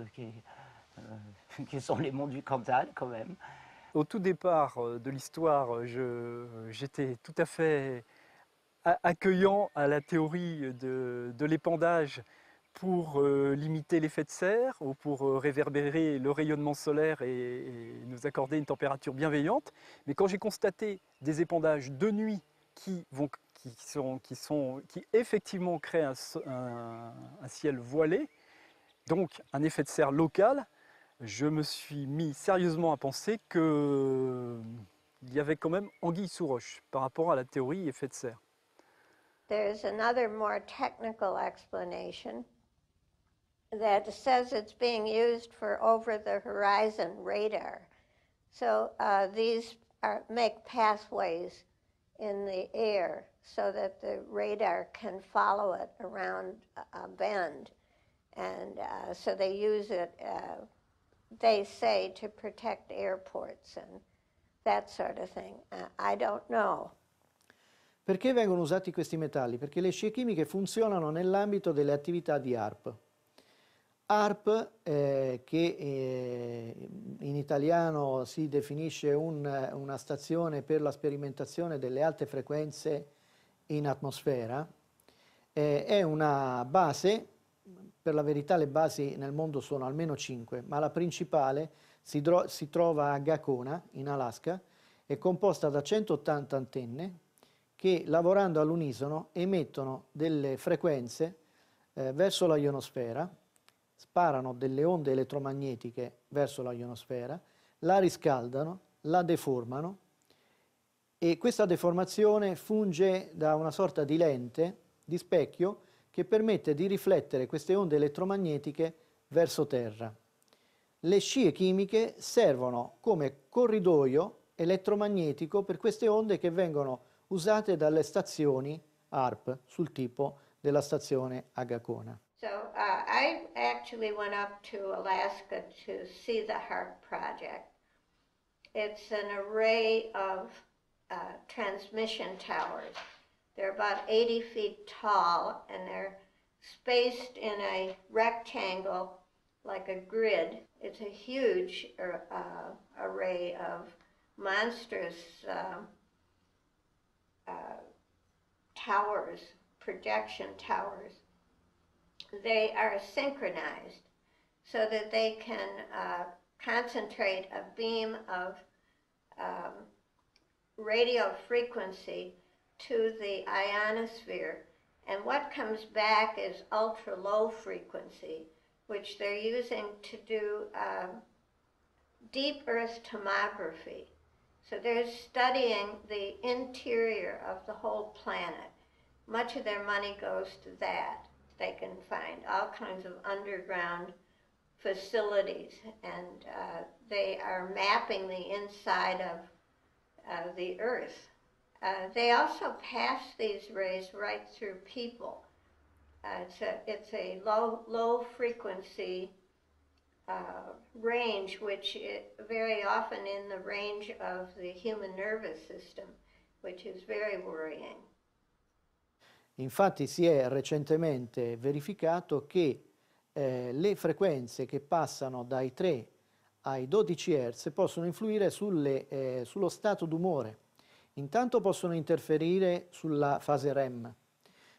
qui sont les monts du Cantal quand même. Au tout départ de l'histoire, j'étais tout à fait accueillant à la théorie de l'épandage pour limiter l'effet de serre ou pour réverbérer le rayonnement solaire et nous accorder une température bienveillante. Mais quand j'ai constaté des épandages de nuit qui effectivement créent un ciel voilé, donc un effet de serre local, je me suis mis sérieusement à penser qu'il y avait quand même anguille sous roche par rapport à la théorie effet de serre. There's another more technical explanation that says it's being used for over-the-horizon radar. So these make pathways in the air so that the radar can follow it around a bend. And so they use it, they say, to protect airports and that sort of thing. I don't know. Perché vengono usati questi metalli? Perché le scie chimiche funzionano nell'ambito delle attività di HAARP. HAARP, che in italiano si definisce una stazione per la sperimentazione delle alte frequenze in atmosfera, è una base, per la verità le basi nel mondo sono almeno 5, ma la principale si trova a Gakona, in Alaska, è composta da 180 antenne che, lavorando all'unisono, emettono delle frequenze verso la ionosfera, sparano delle onde elettromagnetiche verso la ionosfera, la riscaldano, la deformano e questa deformazione funge da una sorta di lente, di specchio, che permette di riflettere queste onde elettromagnetiche verso terra. Le scie chimiche servono come corridoio elettromagnetico per queste onde che vengono usate dalle stazioni HAARP sul tipo della stazione a Gakona. So I actually went up to Alaska to see the HAARP project. It's an array of transmission towers. They're about 80 feet tall and they're spaced in a rectangle like a grid. It's a huge array of monstrous towers, projection towers. They are synchronized so that they can concentrate a beam of radio frequency to the ionosphere, and what comes back is ultra low frequency, which they're using to do deep earth tomography. So they're studying the interior of the whole planet. Much of their money goes to that. They can find all kinds of underground facilities, and they are mapping the inside of the earth. They also pass these rays right through people. It's a low frequency range, which is very often in the range of the human nervous system, which is very worrying. Infatti si è recentemente verificato che le frequenze che passano dai 3 ai 12 Hz possono influire sullo stato d'umore. Intanto possono interferire sulla fase REM,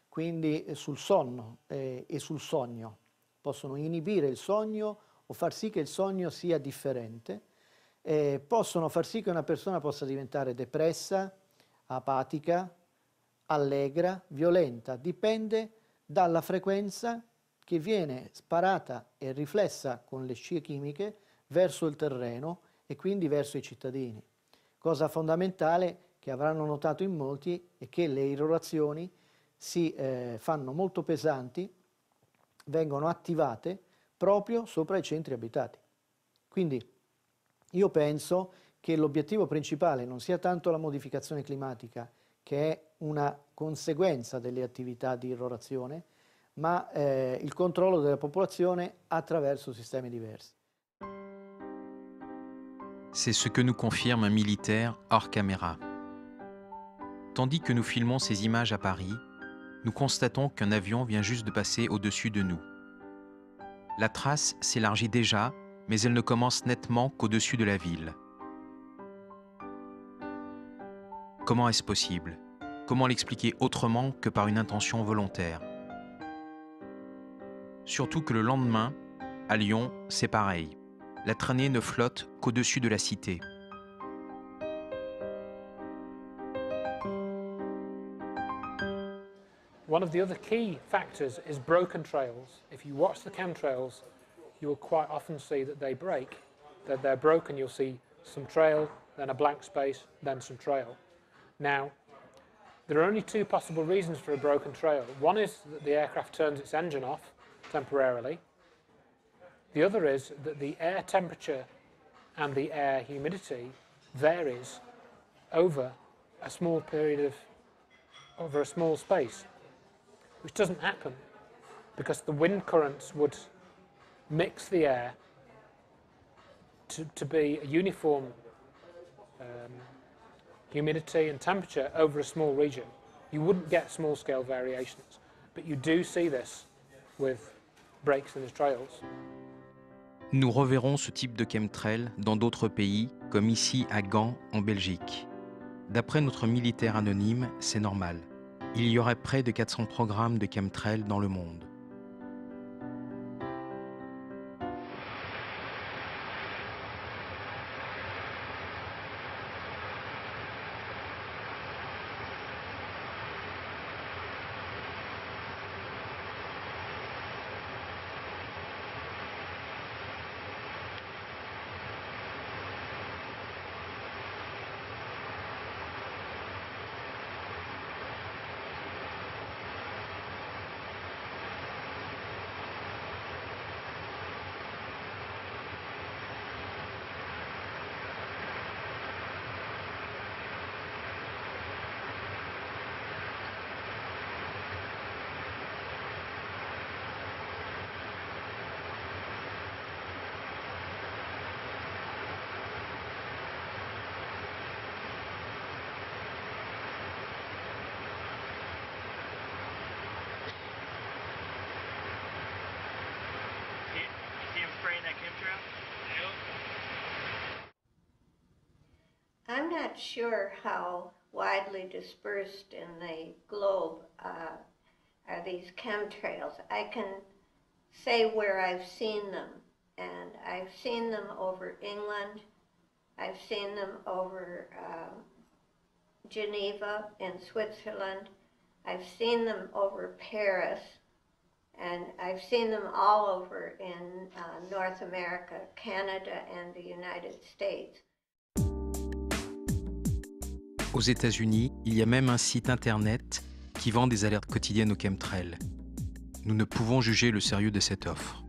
quindi sul sonno e sul sogno. Possono inibire il sogno o far sì che il sogno sia differente. Possono far sì che una persona possa diventare depressa, apatica, allegra, violenta. Dipende dalla frequenza che viene sparata e riflessa con le scie chimiche verso il terreno e quindi verso i cittadini. Cosa fondamentale che avranno notato in molti è che le irrorazioni si fanno molto pesanti, vengono attivate proprio sopra i centri abitati. Quindi io penso che l'obiettivo principale non sia tanto la modificazione climatica, che è una conseguenza delle attività di irrorazione, ma il controllo della popolazione attraverso sistemi diversi. C'est ce que nous confirme un militaire hors caméra. Tandis que nous filmons ces images à Paris, nous constatons qu'un avion vient juste de passer au-dessus de nous. La trace s'élargit déjà, mais elle ne commence nettement qu'au-dessus de la ville. Comment est-ce possible? Comment l'expliquer autrement que par une intention volontaire? Surtout que le lendemain, à Lyon, c'est pareil. La traînée ne flotte qu'au-dessus de la cité. One of the other key factors is broken trails. If you watch the chemtrails, you will quite often see that they break, that they're broken. You'll see some trail, then a blank space, then some trail. Now, there are only two possible reasons for a broken trail. One is that the aircraft turns its engine off temporarily. The other is that the air temperature and the air humidity varies over a small period over a small space, which doesn't happen because the wind currents would mix the air to be a uniform humidity and temperature over a small region. You wouldn't get small-scale variations, but you do see this with breaks in the trails. Nous reverrons ce type de chemtrail dans d'autres pays, comme ici à Gand, en Belgique. D'après notre militaire anonyme, c'est normal. Il y aurait près de 400 programmes de chemtrail dans le monde. I'm not sure how widely dispersed in the globe are these chemtrails. I can say where I've seen them, and I've seen them over England, I've seen them over Geneva in Switzerland, I've seen them over Paris, and I've seen them all over in North America, Canada, and the United States. Aux États-Unis, il y a même un site internet qui vend des alertes quotidiennes aux chemtrails. Nous ne pouvons juger le sérieux de cette offre.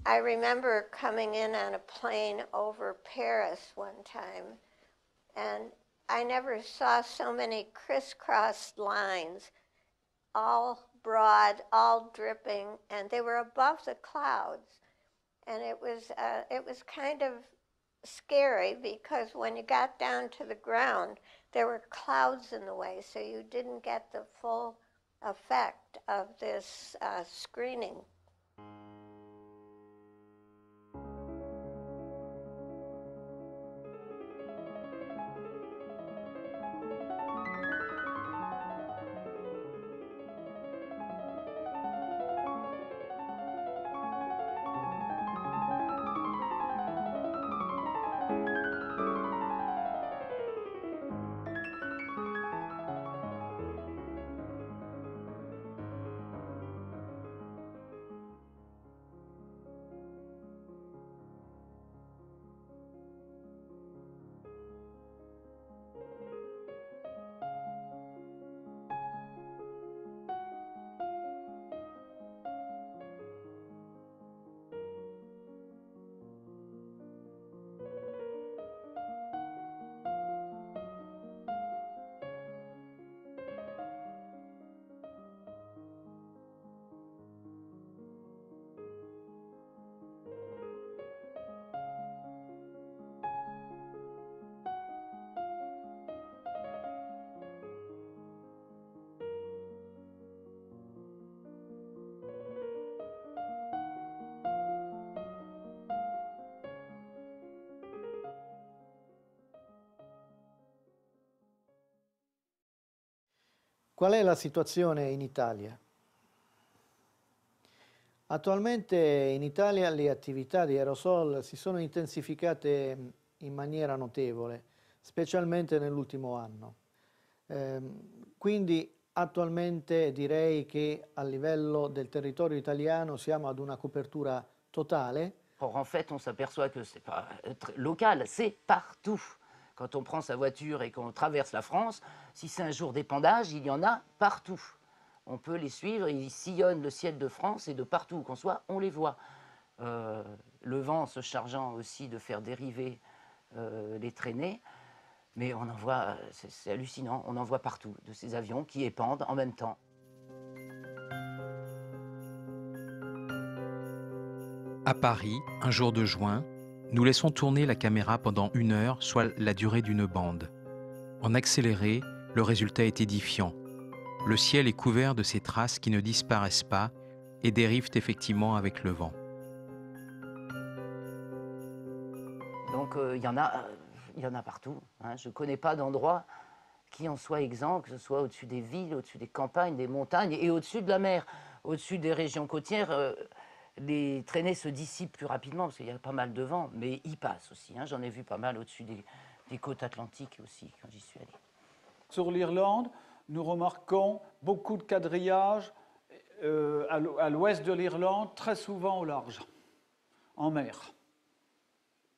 I remember coming in on a plane over Paris one time, and I never saw so many crisscrossed lines, all broad, all dripping, and they were above the clouds. And it was kind of scary because when you got down to the ground, there were clouds in the way, so you didn't get the full effect of this screening. Qual è la situazione in Italia? Attualmente in Italia le attività di aerosol si sono intensificate in maniera notevole, specialmente nell'ultimo anno. Quindi attualmente direi che a livello del territorio italiano siamo ad una copertura totale. Or, en fait, on s'aperçoit que c'est pas local, c'est partout. Quand on prend sa voiture et qu'on traverse la France, si c'est un jour d'épandage, il y en a partout. On peut les suivre, ils sillonnent le ciel de France et de partout où qu'on soit, on les voit. Le vent se chargeant aussi de faire dériver les traînées, mais on en voit, c'est hallucinant, on en voit partout, de ces avions qui épandent en même temps. À Paris, un jour de juin, nous laissons tourner la caméra pendant 1 heure, soit la durée d'une bande. En accéléré, le résultat est édifiant. Le ciel est couvert de ces traces qui ne disparaissent pas et dérivent effectivement avec le vent. Donc il y en a partout. Hein. Je ne connais pas d'endroit qui en soit exempt, que ce soit au-dessus des villes, au-dessus des campagnes, des montagnes et au-dessus de la mer. Au-dessus des régions côtières, les traînées se dissipent plus rapidement parce qu'il y a pas mal de vent, mais ils passent aussi. Hein. J'en ai vu pas mal au-dessus des côtes atlantiques aussi quand j'y suis allé. Sur l'Irlande, nous remarquons beaucoup de quadrillage à l'ouest de l'Irlande, très souvent au large, en mer.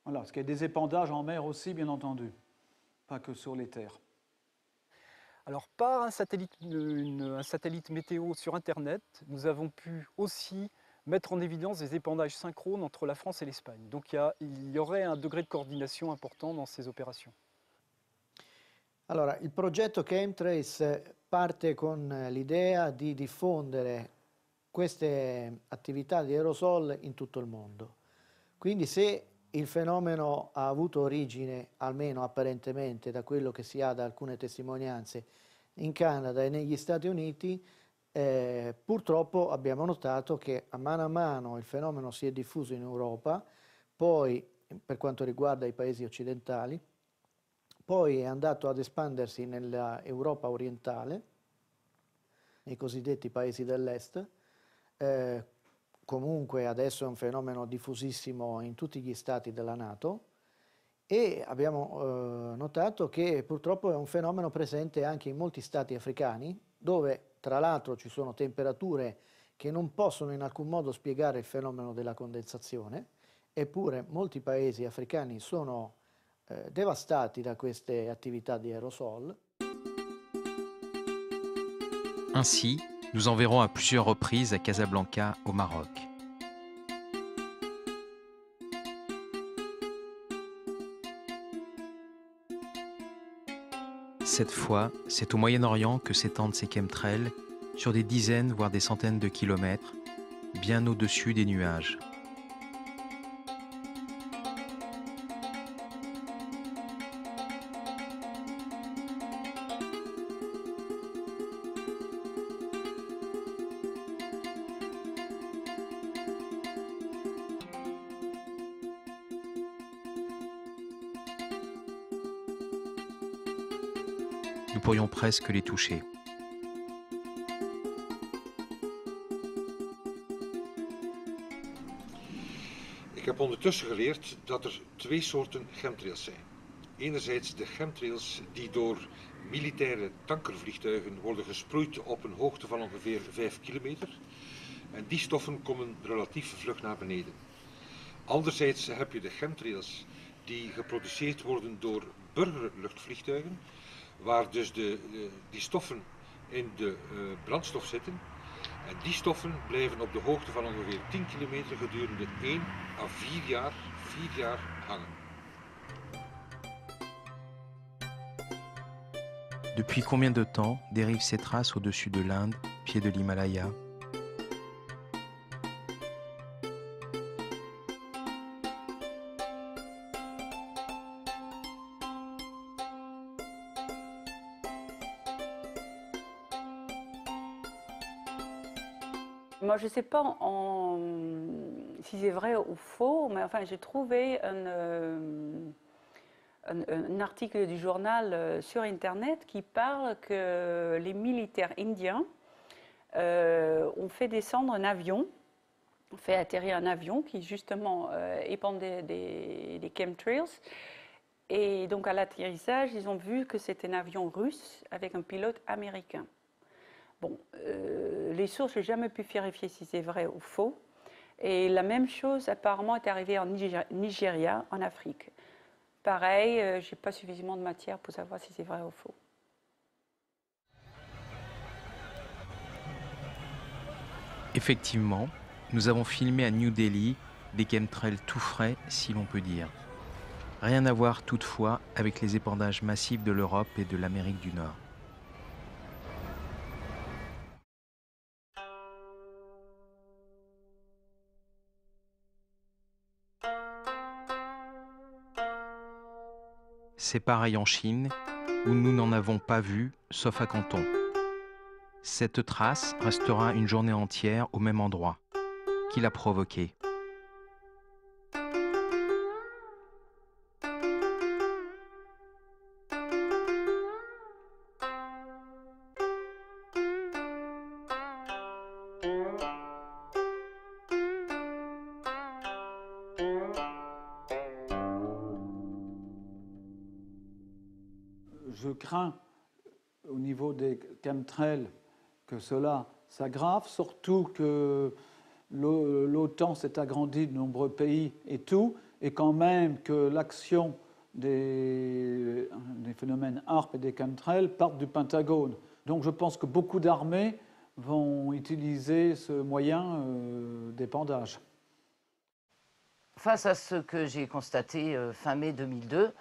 Voilà, parce qu'il y a des épandages en mer aussi, bien entendu, pas que sur les terres. Alors, par un satellite météo sur Internet, nous avons pu aussi mettre en évidence des épandages synchrones entre la France et l'Espagne. Donc il y aurait un degré de coordination important dans ces opérations. Allora, il progetto Chemtrace parte con l'idea di diffondere queste attività di aerosol in tutto il mondo. Quindi se il fenomeno ha avuto origine, almeno apparentemente, da quello che si ha da alcune testimonianze, in Canada e negli Stati Uniti, purtroppo abbiamo notato che a mano il fenomeno si è diffuso in Europa, poi per quanto riguarda i paesi occidentali, poi è andato ad espandersi nell'Europa orientale, nei cosiddetti paesi dell'est, comunque adesso è un fenomeno diffusissimo in tutti gli stati della NATO e abbiamo notato che purtroppo è un fenomeno presente anche in molti stati africani, dove tra l'altro ci sono temperature che non possono in alcun modo spiegare il fenomeno della condensazione, eppure molti paesi africani sono devastati da queste attività di aerosol. Ainsi, nous enverrons à plusieurs reprises à Casablanca, au Maroc. Cette fois, c'est au Moyen-Orient que s'étendent ces chemtrails, sur des dizaines, voire des centaines de kilomètres, bien au-dessus des nuages. Nous pourrions presque les toucher. Ik heb ondertussen geleerd dat er 2 soorten chemtrails zijn. Enerzijds de chemtrails die door militaire tankervliegtuigen worden gesproeid op een hoogte van ongeveer 5 kilometer. En die stoffen komen relatief vlug naar beneden. Anderzijds heb je de chemtrails die geproduceerd worden door burgerluchtvliegtuigen, waar dus die stoffen in de brandstof zitten. En die stoffen blijven op de hoogte van ongeveer 10 kilometer gedurende 1 à 4 jaar hangen. Depuis combien de temps dérivent ces traces au-dessus de l'Inde, pied de l'Himalaya? Moi, je ne sais pas si c'est vrai ou faux, mais enfin, j'ai trouvé un article du journal sur Internet qui parle que les militaires indiens ont fait descendre un avion, ont fait atterrir un avion qui justement épandait des chemtrails. Et donc à l'atterrissage, ils ont vu que c'était un avion russe avec un pilote américain. Bon, les sources, je n'ai jamais pu vérifier si c'est vrai ou faux. Et la même chose apparemment est arrivée en Nigeria, en Afrique. Pareil, je n'ai pas suffisamment de matière pour savoir si c'est vrai ou faux. Effectivement, nous avons filmé à New Delhi des chemtrails tout frais, si l'on peut dire. Rien à voir toutefois avec les épandages massifs de l'Europe et de l'Amérique du Nord. C'est pareil en Chine, où nous n'en avons pas vu, sauf à Canton. Cette trace restera une journée entière au même endroit. Qui l'a provoquée ? Je crains au niveau des chemtrails que cela s'aggrave, surtout que l'OTAN s'est agrandie de nombreux pays et tout, et quand même que l'action des phénomènes HAARP et des chemtrails partent du Pentagone. Donc je pense que beaucoup d'armées vont utiliser ce moyen d'épandage. Face à ce que j'ai constaté fin mai 2002,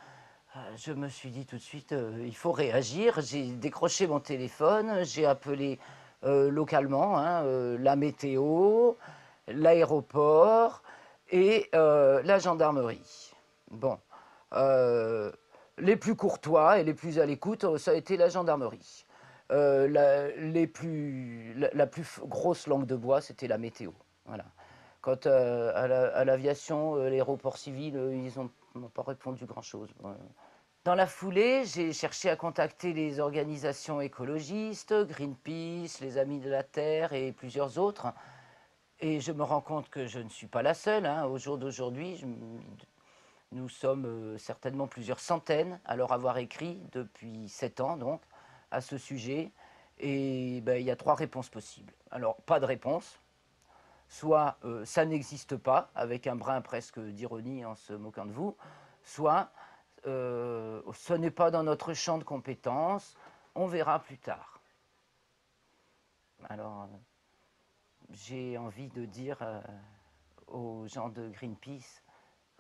je me suis dit tout de suite, il faut réagir. J'ai décroché mon téléphone, j'ai appelé localement la météo, l'aéroport et la gendarmerie. Bon, les plus courtois et les plus à l'écoute, ça a été la gendarmerie. La plus grosse langue de bois, c'était la météo. Voilà. Quant à l'aviation, l'aéroport civil, ils n'ont pas répondu grand-chose. Dans la foulée, j'ai cherché à contacter les organisations écologistes, Greenpeace, les Amis de la Terre et plusieurs autres. Et je me rends compte que je ne suis pas la seule. Au jour d'aujourd'hui, nous sommes certainement plusieurs centaines à leur avoir écrit depuis 7 ans donc, à ce sujet. Et il y a 3 réponses possibles. Alors, pas de réponse. Soit ça n'existe pas, avec un brin presque d'ironie en se moquant de vous, soit ce n'est pas dans notre champ de compétences, on verra plus tard. Alors, j'ai envie de dire aux gens de Greenpeace,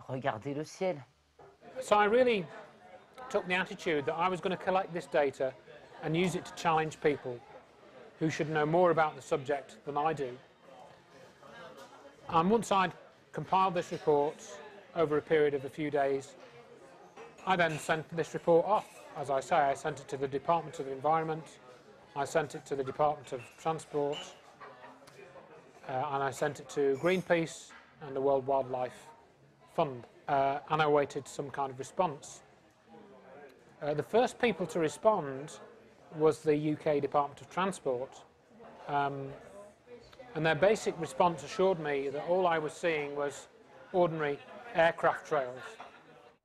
regardez le ciel. So I really took the attitude that I was going to collect this data and use it to challenge people who should know more about the subject than I do. And once I'd compiled this report over a period of a few days, I then sent this report off. As I say, I sent it to the Department of Environment, I sent it to the Department of Transport, and I sent it to Greenpeace and the World Wildlife Fund, and I awaited some kind of response. The first people to respond was the UK Department of Transport, and their basic response assured me that all I was seeing was ordinary aircraft trails.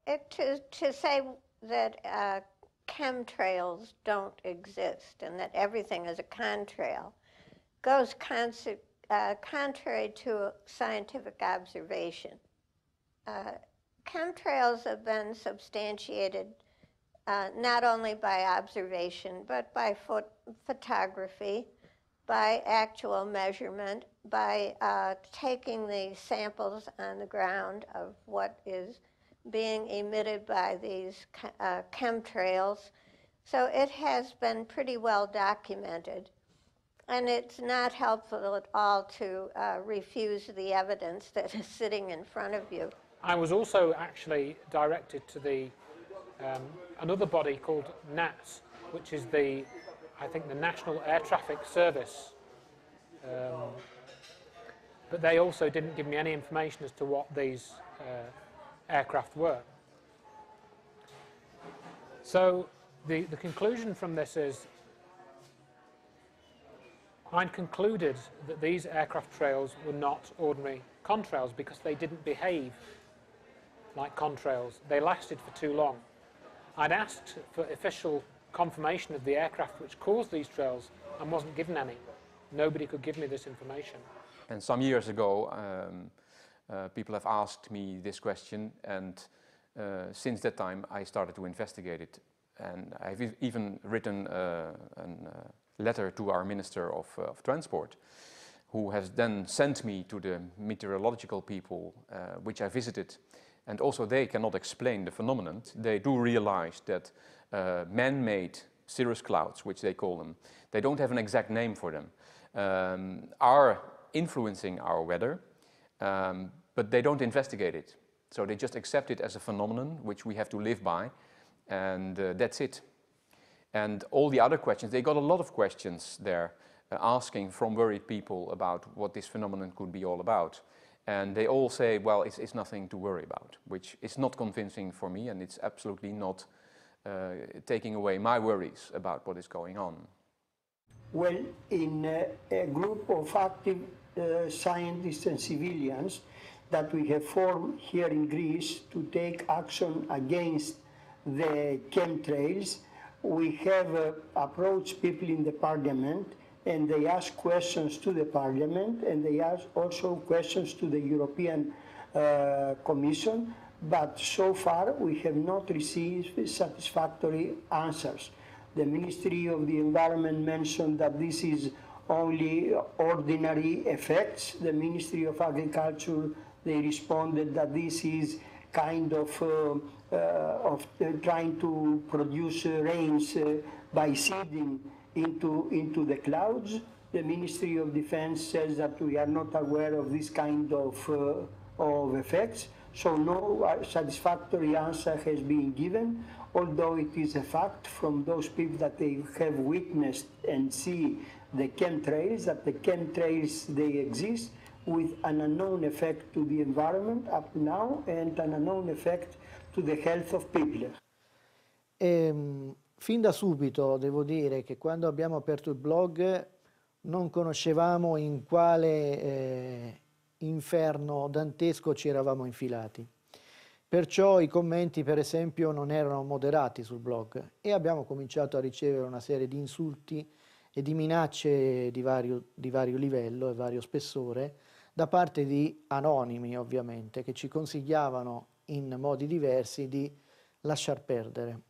To say that chemtrails don't exist and that everything is a contrail goes contrary to scientific observation. Chemtrails have been substantiated not only by observation, but by photography, by actual measurement, by taking the samples on the ground of what is being emitted by these chemtrails. So it has been pretty well documented. And it's not helpful at all to refuse the evidence that is sitting in front of you. I was also actually directed to the another body called NATS, which is I think the National Air Traffic Service. But they also didn't give me any information as to what these aircraft were. So the conclusion from this is I'd concluded that these aircraft trails were not ordinary contrails because they didn't behave like contrails. They lasted for too long. I'd asked for official confirmation of the aircraft which caused these trails and wasn't given any. Nobody could give me this information. And some years ago, people have asked me this question, and since that time I started to investigate it. And I've even written a letter to our Minister of Transport, who has then sent me to the meteorological people, which I visited. And also they cannot explain the phenomenon. They do realize that man-made cirrus clouds, which they call them, they don't have an exact name for them, are influencing our weather, but they don't investigate it. So they just accept it as a phenomenon which we have to live by, and that's it. And all the other questions, they got a lot of questions there asking from worried people about what this phenomenon could be all about. And they all say, well, it's nothing to worry about, which is not convincing for me, and it's absolutely not taking away my worries about what is going on. Well, in a group of active scientists and civilians that we have formed here in Greece to take action against the chemtrails, we have approached people in the parliament, and they ask questions to the parliament, and they ask also questions to the European Commission, but so far we have not received satisfactory answers. The Ministry of the Environment mentioned that this is only ordinary effects. The Ministry of Agriculture, they responded that this is kind of trying to produce rains by seeding into the clouds. The Ministry of Defense says that we are not aware of this kind of effects. So no satisfactory answer has been given, although it is a fact from those people that they have witnessed and see the chemtrails, that the chemtrails, they exist with an unknown effect to the environment up now and an unknown effect to the health of people. Fin da subito devo dire che quando abbiamo aperto il blog non conoscevamo in quale inferno dantesco ci eravamo infilati. Perciò i commenti, per esempio, non erano moderati sul blog e abbiamo cominciato a ricevere una serie di insulti e di minacce di vario livello e vario spessore da parte di anonimi, ovviamente, che ci consigliavano in modi diversi di lasciar perdere.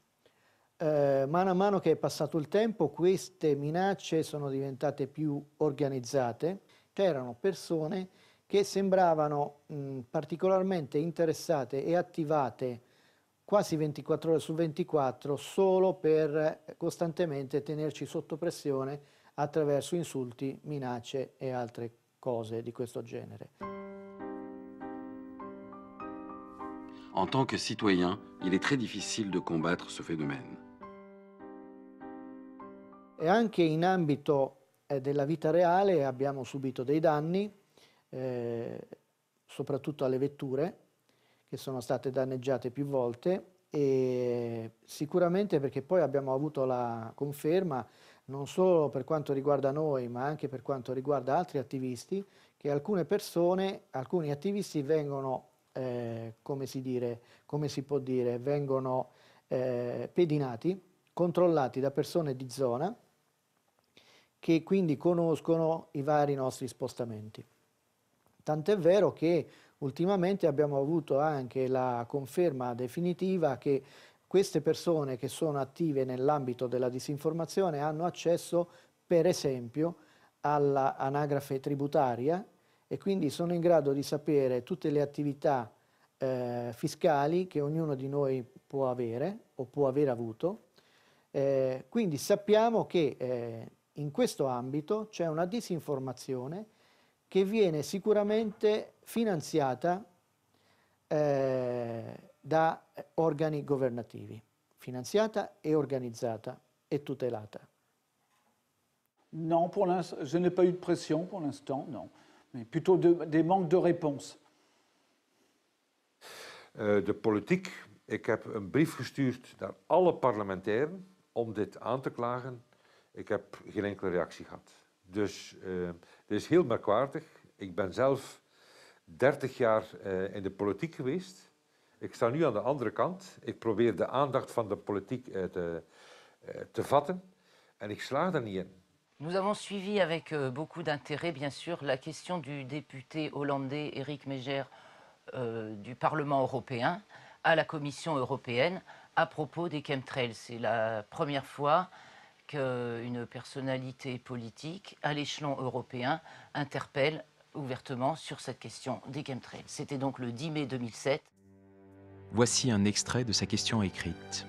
Mano a mano che è passato il tempo, queste minacce sono diventate più organizzate. C'erano persone che sembravano particolarmente interessate e attivate quasi 24 ore su 24 solo per costantemente tenerci sotto pressione attraverso insulti, minacce e altre cose di questo genere. En tant que citoyen, il est très difficile de combattre ce phénomène. E anche in ambito della vita reale abbiamo subito dei danni, soprattutto alle vetture, che sono state danneggiate più volte, e sicuramente perché poi abbiamo avuto la conferma, non solo per quanto riguarda noi, ma anche per quanto riguarda altri attivisti, che alcune persone, alcuni attivisti vengono, come si può dire, vengono pedinati, controllati da persone di zona, che quindi conoscono i vari nostri spostamenti. Tant'è vero che ultimamente abbiamo avuto anche la conferma definitiva che queste persone che sono attive nell'ambito della disinformazione hanno accesso, per esempio, all'anagrafe tributaria e quindi sono in grado di sapere tutte le attività fiscali che ognuno di noi può avere o può aver avuto. Quindi sappiamo che in questo ambito c'è una disinformazione che viene sicuramente finanziata da organi governativi, finanziata e organizzata e tutelata. Non, pour l'instant, je n'ai pas eu de pression pour l'instant, non. Mais plutôt des manques de réponse. De politiek Ik heb een brief gestuurd naar alle parlementairen om dit aan te klagen. Ik heb geen enkele reactie gehad. Dus dit is heel merkwaardig. Ik ben zelf 30 jaar in de politiek geweest. Ik sta nu aan de andere kant. Ik probeer de aandacht van de politiek te vatten. En ik slaag er niet in. Nous avons suivi avec beaucoup d'intérêt, bien sûr, la question du député hollandais Eric Meijer du Parlement européen à la Commission européenne à propos des chemtrails. C'est la première fois qu'une personnalité politique à l'échelon européen interpelle ouvertement sur cette question des chemtrails. C'était donc le 10 mai 2007. Voici un extrait de sa question écrite.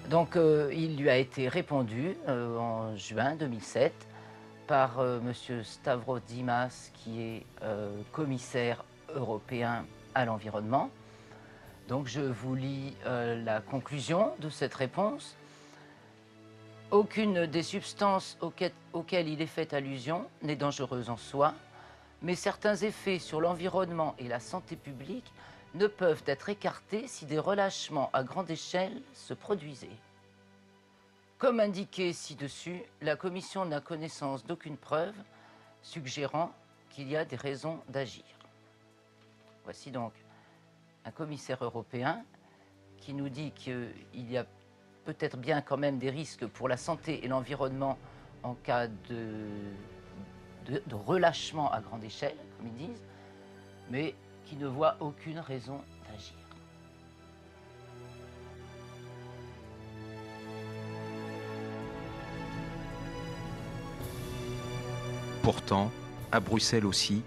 Donc il lui a été répondu en juin 2007 par M. Stavros Dimas, qui est commissaire européen à l'environnement. Donc je vous lis la conclusion de cette réponse. Aucune des substances auxquelles il est fait allusion n'est dangereuse en soi, mais certains effets sur l'environnement et la santé publique ne peuvent être écartés si des relâchements à grande échelle se produisaient. Comme indiqué ci-dessus, la Commission n'a connaissance d'aucune preuve suggérant qu'il y a des raisons d'agir. Voici donc un commissaire européen qui nous dit qu'il y a peut-être bien quand même des risques pour la santé et l'environnement en cas de relâchement à grande échelle, comme ils disent, mais qui ne voit aucune raison d'agir. Pourtant, à Bruxelles aussi,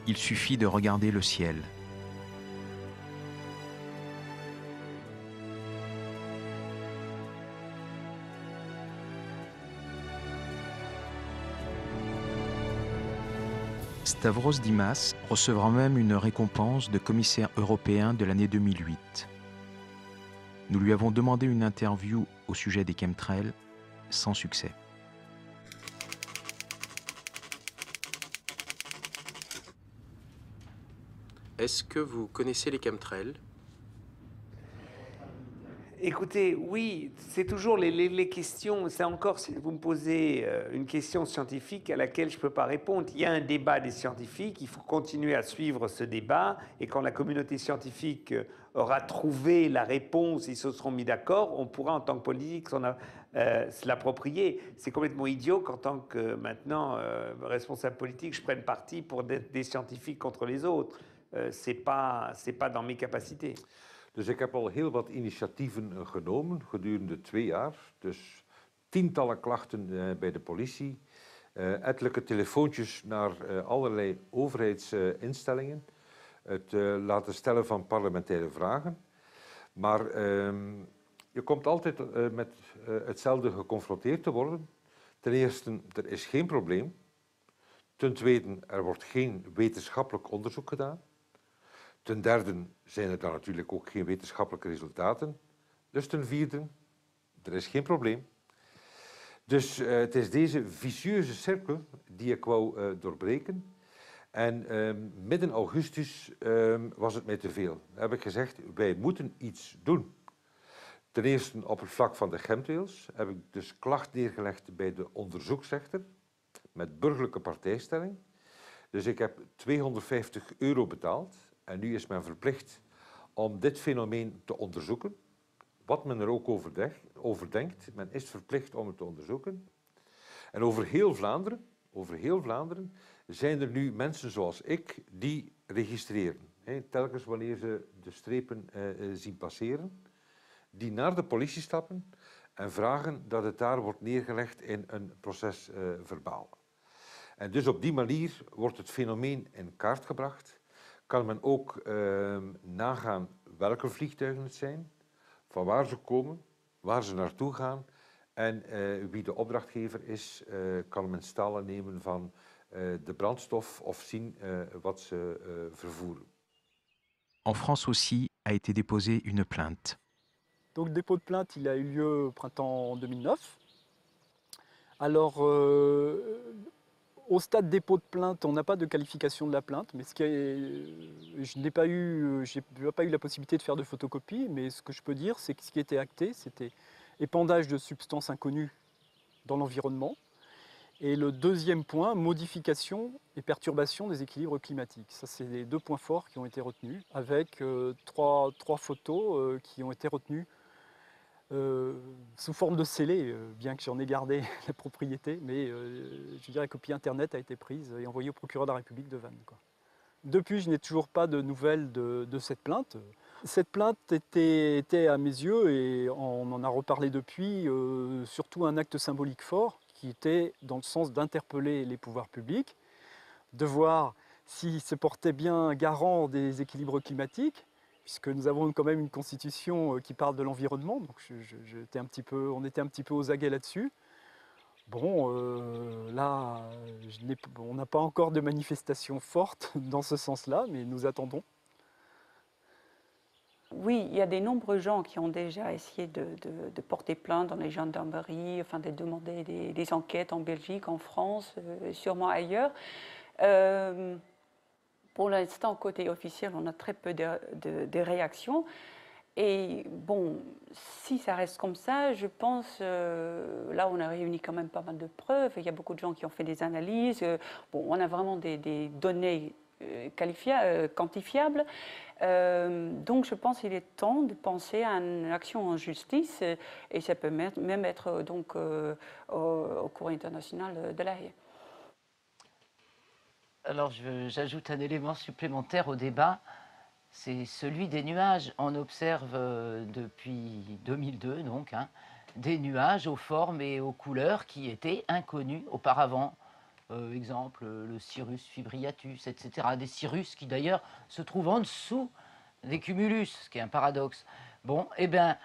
il suffit de regarder le ciel. Stavros Dimas recevra même une récompense de commissaire européen de l'année 2008. Nous lui avons demandé une interview au sujet des chemtrails, sans succès. Est-ce que vous connaissez les chemtrails? Écoutez, oui, c'est toujours les questions. C'est encore, si vous me posez une question scientifique à laquelle je ne peux pas répondre. Il y a un débat des scientifiques, il faut continuer à suivre ce débat. Et quand la communauté scientifique aura trouvé la réponse, ils se seront mis d'accord, on pourra en tant que politique se l'approprier. C'est complètement idiot qu'en tant que maintenant responsable politique, je prenne parti pour des scientifiques contre les autres. C'est pas dans mes capacités. Dus ik heb al heel wat initiatieven genomen gedurende 2 jaar. Dus tientallen klachten bij de politie, ettelijke telefoontjes naar allerlei overheidsinstellingen, het laten stellen van parlementaire vragen. Maar je komt altijd met hetzelfde geconfronteerd te worden. Ten eerste, er is geen probleem. Ten tweede, er wordt geen wetenschappelijk onderzoek gedaan. Ten derde zijn er dan natuurlijk ook geen wetenschappelijke resultaten. Dus ten vierde, er is geen probleem. Dus het is deze vicieuze cirkel die ik wou doorbreken. En midden augustus was het mij te veel. Dan heb ik gezegd, wij moeten iets doen. Ten eerste op het vlak van de chemtrails heb ik dus klacht neergelegd bij de onderzoeksrechter met burgerlijke partijstelling. Dus ik heb €250 betaald. En nu is men verplicht om dit fenomeen te onderzoeken. Wat men er ook over denkt, men is verplicht om het te onderzoeken. En over heel Vlaanderen zijn er nu mensen zoals ik die registreren. Telkens wanneer ze de strepen zien passeren, die naar de politie stappen en vragen dat het daar wordt neergelegd in een procesverbaal. En dus op die manier wordt het fenomeen in kaart gebracht. Kan men ook nagaan welke vliegtuigen het zijn, van waar ze komen, waar ze naartoe gaan en wie de opdrachtgever is, kan men stalen nemen van de brandstof of zien wat ze vervoeren. En France aussi a été déposée une plainte. Donc le dépôt de plainte, il a eu lieu au printemps 2009. Alors, au stade dépôt de plainte, on n'a pas de qualification de la plainte, mais je n'ai pas eu la possibilité de faire de photocopie, mais ce que je peux dire, c'est que ce qui était acté, c'était épandage de substances inconnues dans l'environnement. Et le deuxième point, modification et perturbation des équilibres climatiques. Ça, c'est les deux points forts qui ont été retenus, avec trois photos qui ont été retenues sous forme de scellé, bien que j'en ai gardé la propriété, mais je dirais que copie internet a été prise et envoyée au procureur de la République de Vannes, quoi. Depuis, je n'ai toujours pas de nouvelles de cette plainte. Cette plainte était à mes yeux, et on en a reparlé depuis, surtout un acte symbolique fort, qui était dans le sens d'interpeller les pouvoirs publics, de voir s'ils se portaient bien garant des équilibres climatiques, puisque nous avons quand même une constitution qui parle de l'environnement, donc on était un petit peu aux aguets là-dessus. Bon, là, on n'a pas encore de manifestation forte dans ce sens-là, mais nous attendons. Oui, il y a de nombreux gens qui ont déjà essayé de porter plainte dans les gendarmeries, enfin de demander des enquêtes en Belgique, en France, sûrement ailleurs. Pour l'instant, côté officiel, on a très peu de réactions. Et bon, si ça reste comme ça, je pense, là on a réuni quand même pas mal de preuves, il y a beaucoup de gens qui ont fait des analyses, bon, on a vraiment des données quantifiables, donc je pense qu'il est temps de penser à une action en justice, et ça peut même être donc au Cour international de La Haye. Alors j'ajoute un élément supplémentaire au débat. C'est celui des nuages. On observe depuis 2002, donc, des nuages aux formes et aux couleurs qui étaient inconnus auparavant. Exemple, le Cirrus fibriatus, etc. Des cirrus qui, d'ailleurs, se trouvent en dessous des cumulus, ce qui est un paradoxe. Bon, eh bien,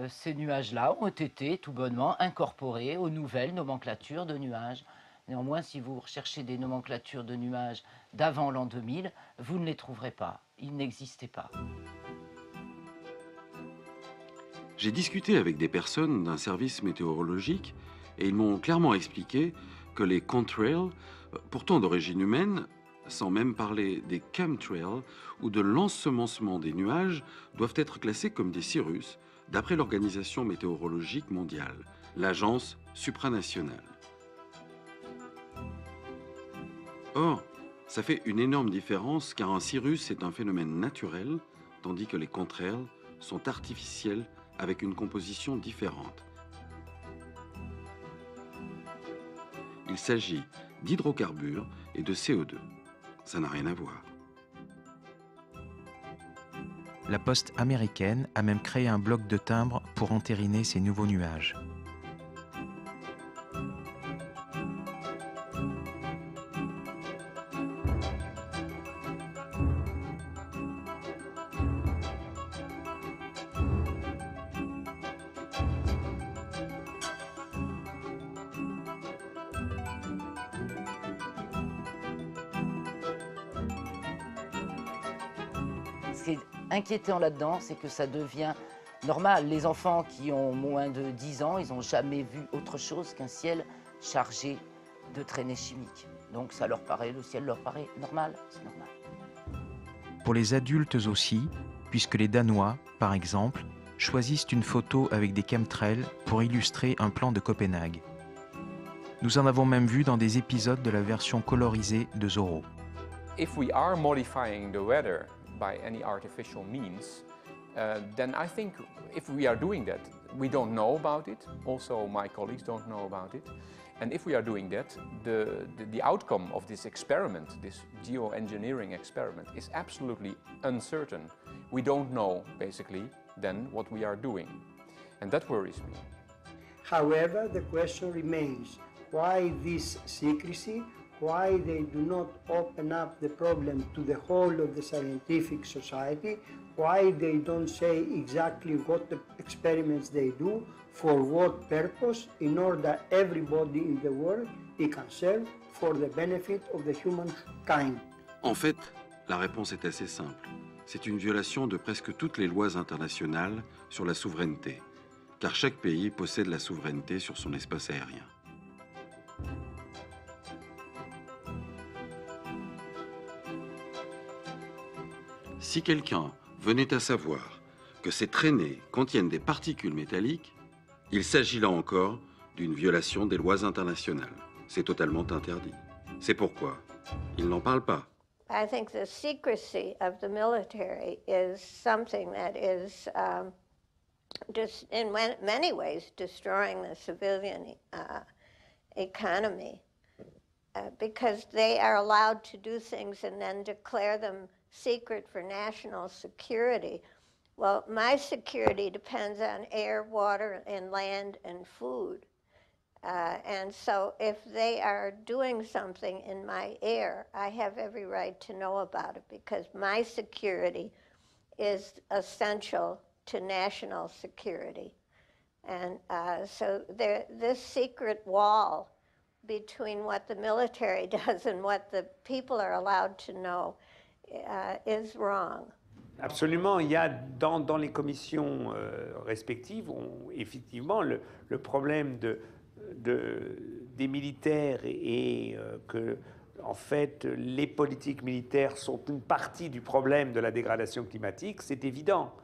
ces nuages-là ont été tout bonnement incorporés aux nouvelles nomenclatures de nuages. Néanmoins, si vous recherchez des nomenclatures de nuages d'avant l'an 2000, vous ne les trouverez pas. Ils n'existaient pas. J'ai discuté avec des personnes d'un service météorologique et ils m'ont clairement expliqué que les contrails, pourtant d'origine humaine, sans même parler des chemtrails ou de l'ensemencement des nuages, doivent être classés comme des cirrus d'après l'Organisation météorologique mondiale, l'agence supranationale. Or, ça fait une énorme différence car un cirrus est un phénomène naturel, tandis que les contrails sont artificiels avec une composition différente. Il s'agit d'hydrocarbures et de CO2. Ça n'a rien à voir. La Poste américaine a même créé un bloc de timbres pour entériner ces nouveaux nuages. Ce qui est inquiétant là-dedans, c'est que ça devient normal. Les enfants qui ont moins de 10 ans, ils n'ont jamais vu autre chose qu'un ciel chargé de traînées chimiques. Donc ça leur paraît, le ciel leur paraît normal, c'est normal. Pour les adultes aussi, puisque les Danois, par exemple, choisissent une photo avec des chemtrails pour illustrer un plan de Copenhague. Nous en avons même vu dans des épisodes de la version colorisée de Zorro. If we are modifying the weather by any artificial means, then I think if we are doing that, we don't know about it. Also, my colleagues don't know about it. And if we are doing that, the outcome of this experiment, this geoengineering experiment, is absolutely uncertain. We don't know, basically, then what we are doing. And that worries me. However, the question remains, why this secrecy? Why they do not open up the problem to the whole of the scientific society? Why they don't say exactly what the experiments they do, for what purpose, in order everybody in the world it can serve for the benefit of the humankind? En fait, la réponse est assez simple. C'est une violation de presque toutes les lois internationales sur la souveraineté, car chaque pays possède la souveraineté sur son espace aérien. Si quelqu'un venait à savoir que ces traînées contiennent des particules métalliques, il s'agit là encore d'une violation des lois internationales. C'est totalement interdit. C'est pourquoi il n'en parle pas. I think the secrecy of the military is something that is just in many ways destroying the civilian economy because they are allowed to do things and then declare them secret for national security. Well, my security depends on air, water, and land and food. And so if they are doing something in my air, I have every right to know about it because my security is essential to national security. And so this secret wall between what the military does and what the people are allowed to know is wrong. Absolument, il y a dans les commissions respectives, effectivement, le problème des militaires et que, en fait, les politiques militaires sont une partie du problème de la dégradation climatique, c'est évident.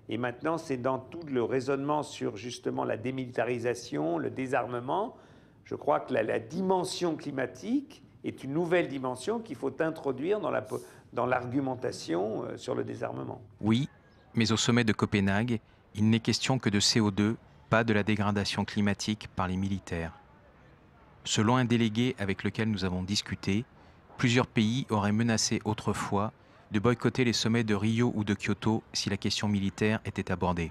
Et maintenant, c'est dans tout le raisonnement sur justement la démilitarisation, le désarmement. Je crois que la dimension climatique est une nouvelle dimension qu'il faut introduire dans l'argumentation sur le désarmement. Oui, mais au sommet de Copenhague, il n'est question que de CO2, pas de la dégradation climatique par les militaires. Selon un délégué avec lequel nous avons discuté, plusieurs pays auraient menacé autrefois de boycotter les sommets de Rio ou de Kyoto si la question militaire était abordée.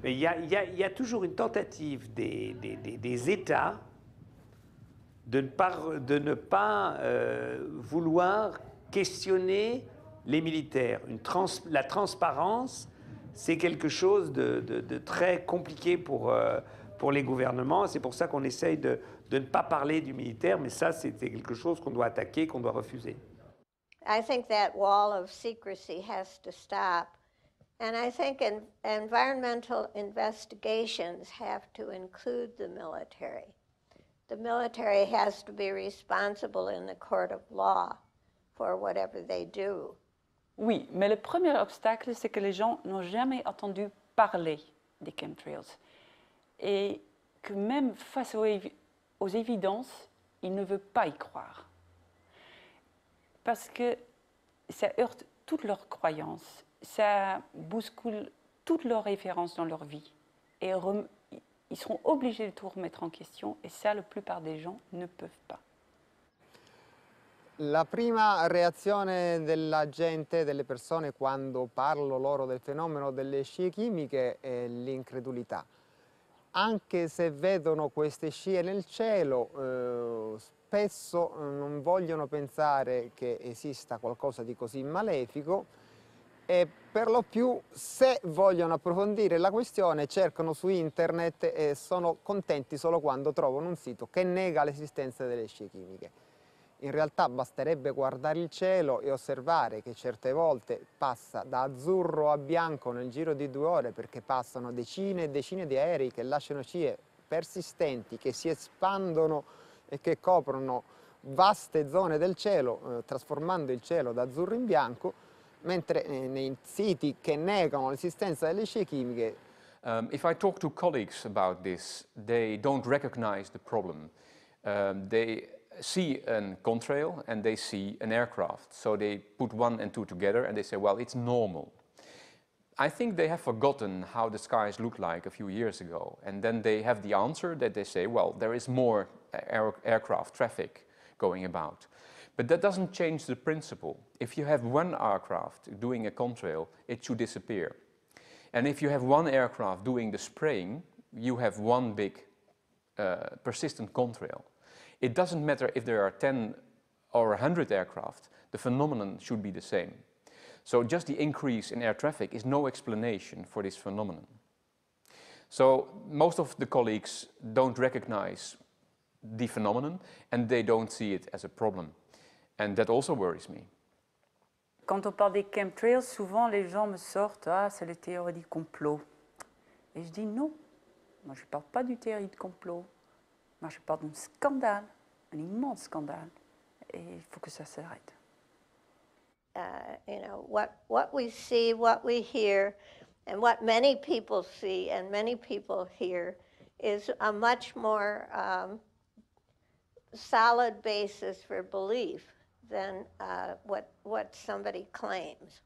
Il y a toujours une tentative des États de ne pas vouloir questionner les militaires. La transparence, c'est quelque chose de très compliqué pour les gouvernements. C'est pour ça qu'on essaye de ne pas parler du militaire, mais ça, c'est quelque chose qu'on doit attaquer, qu'on doit refuser. I think that wall of secrecy has to stop. And I think environmental investigations have to include the military. The military has to be responsible in the court of law for whatever they do. Oui, mais le premier obstacle, c'est que les gens n'ont jamais entendu parler des chemtrails. Et que même face aux évidences, ils ne veulent pas y croire. Parce que ça heurte toutes leurs croyances, ça bouscule toutes leurs références dans leur vie. Et ils seront obligés de tout remettre en question, et ça, la plupart des gens ne peuvent pas. La prima reazione della gente, delle persone, quando parlo loro del fenomeno delle scie chimiche è l'incredulità. Anche se vedono queste scie nel cielo, spesso non vogliono pensare che esista qualcosa di così malefico e per lo più, se vogliono approfondire la questione, cercano su internet e sono contenti solo quando trovano un sito che nega l'esistenza delle scie chimiche. In realtà basterebbe guardare il cielo e osservare che certe volte passa da azzurro a bianco nel giro di 2 ore perché passano decine e decine di aerei che lasciano scie persistenti, che si espandono e che coprono vaste zone del cielo, trasformando il cielo da azzurro in bianco, mentre nei siti che negano l'esistenza delle scie chimiche. If I talk to colleagues about this, they don't recognize the problem. They see a contrail and they see an aircraft. So they put 1 and 2 together and they say, well, it's normal. I think they have forgotten how the skies looked like a few years ago. And then they have the answer that they say, well, there is more aircraft traffic going about. But that doesn't change the principle. If you have one aircraft doing a contrail, it should disappear. And if you have one aircraft doing the spraying, you have one big persistent contrail. It doesn't matter if there are 10 or 100 aircraft, the phenomenon should be the same. So just the increase in air traffic is no explanation for this phenomenon. So most of the colleagues don't recognize the phenomenon and they don't see it as a problem. And that also worries me. Quand on parle des chemtrails, souvent les gens me sortent « Ah, c'est la théorie du complot ». Et je dis non, moi je ne parle pas du théorie du complot. Moi je parle d'un scandale, un immense scandale. Et il faut que ça s'arrête. You know, what we see, what we hear, and what many people see and many people hear is a much more solid basis for belief than what somebody claims.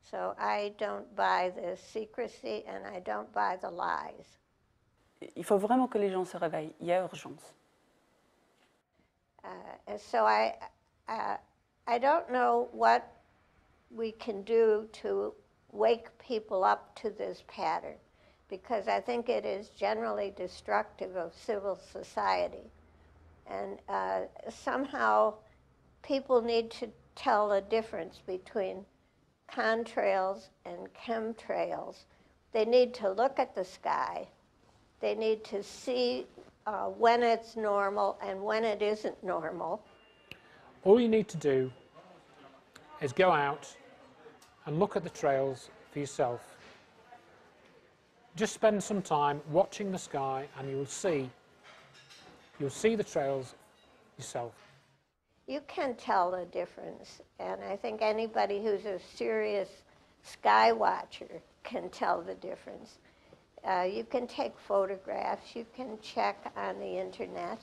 So I don't buy the secrecy and I don't buy the lies. Il faut vraiment que les gens se réveillent. Il y a urgence. And so I don't know what we can do to wake people up to this pattern, because I think it is generally destructive of civil society. And somehow people need to tell the difference between contrails and chemtrails. They need to look at the sky. They need to see when it's normal and when it isn't normal. All you need to do is go out and look at the trails for yourself. Just spend some time watching the sky and you'll see the trails yourself. You can tell the difference, and I think anybody who's a serious sky watcher can tell the difference. You can take photographs, you can check on the internet,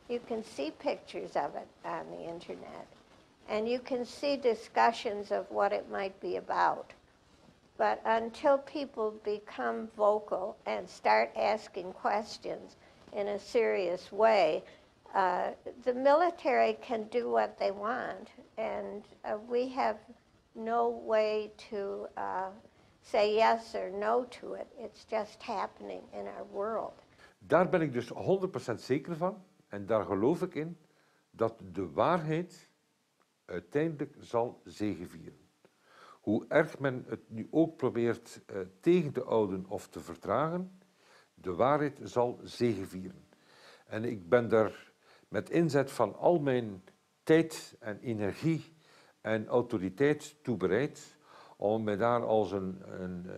you can see pictures of it on the internet, and you can see discussions of what it might be about. But until people become vocal and start asking questions in a serious way, the military can do what they want, and we have no way to say yes or no to it. It's just happening in our world. Daar ben ik dus 100% zeker van, en daar geloof ik in, dat de waarheid uiteindelijk zal zegevieren. Hoe erg men het nu ook probeert tegen te houden of te vertragen, de waarheid zal zegevieren. En ik ben daar met inzet van al mijn tijd en energie en autoriteit toe bereid om me daar als een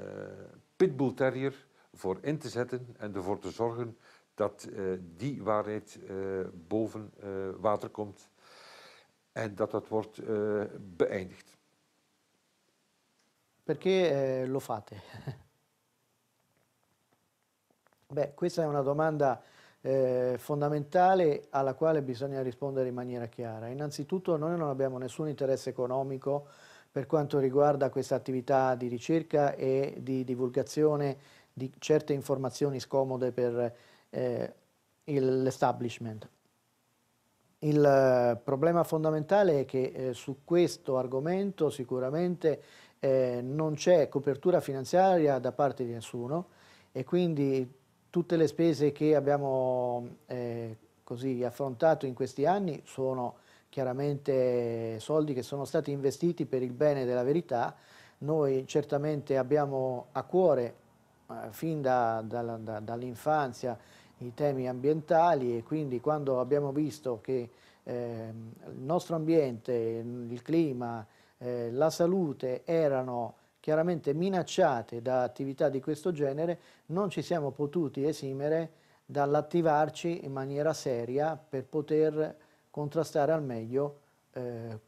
pitbull terrier voor in te zetten en ervoor te zorgen dat die waarheid boven water komt en dat dat wordt beëindigd. Perché lo fate? Beh, questa è una domanda fondamentale alla quale bisogna rispondere in maniera chiara. Innanzitutto noi non abbiamo nessun interesse economico per quanto riguarda questa attività di ricerca e di divulgazione di certe informazioni scomode per l'establishment. Il problema fondamentale è che su questo argomento sicuramente non c'è copertura finanziaria da parte di nessuno e quindi tutte le spese che abbiamo così affrontato in questi anni sono chiaramente soldi che sono stati investiti per il bene della verità. Noi certamente abbiamo a cuore fin dall'infanzia i temi ambientali e quindi quando abbiamo visto che il nostro ambiente, il clima, la salute erano chiaramente minacciate da attività di questo genere, non ci siamo potuti esimere dall'attivarci in maniera seria per poter contrastare al meglio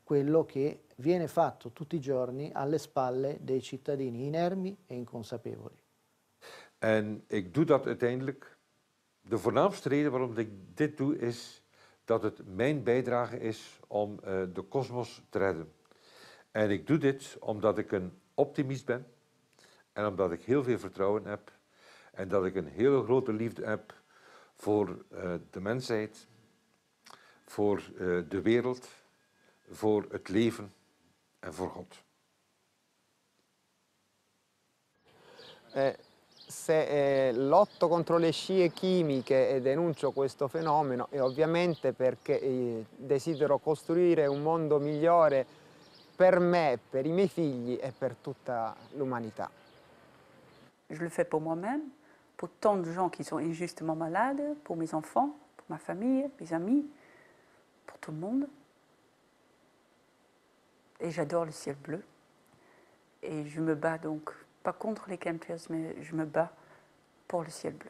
quello che viene fatto tutti i giorni alle spalle dei cittadini inermi e inconsapevoli. En ik doe dat uiteindelijk. De voornaamste reden waarom ik dit doe is dat het mijn bijdrage is om de kosmos te redden. En ik doe dit omdat ik een optimist ben en omdat ik heel veel vertrouwen heb en dat ik een hele grote liefde heb voor de mensheid, voor de wereld, voor het leven en voor God. Se lotto contro le scie chimiche e denuncio questo fenomeno è ovviamente perché desidero costruire un mondo migliore per me, per i miei figli e per tutta l'umanità. Je le fais pour moi-même, pour tant de gens qui sont injustement malades, pour mes enfants, pour ma famille, mes amis, pour tout le monde. Et j'adore le ciel bleu. Et je me bats donc, pas contre les chemtrails, mais je me bats pour le ciel bleu.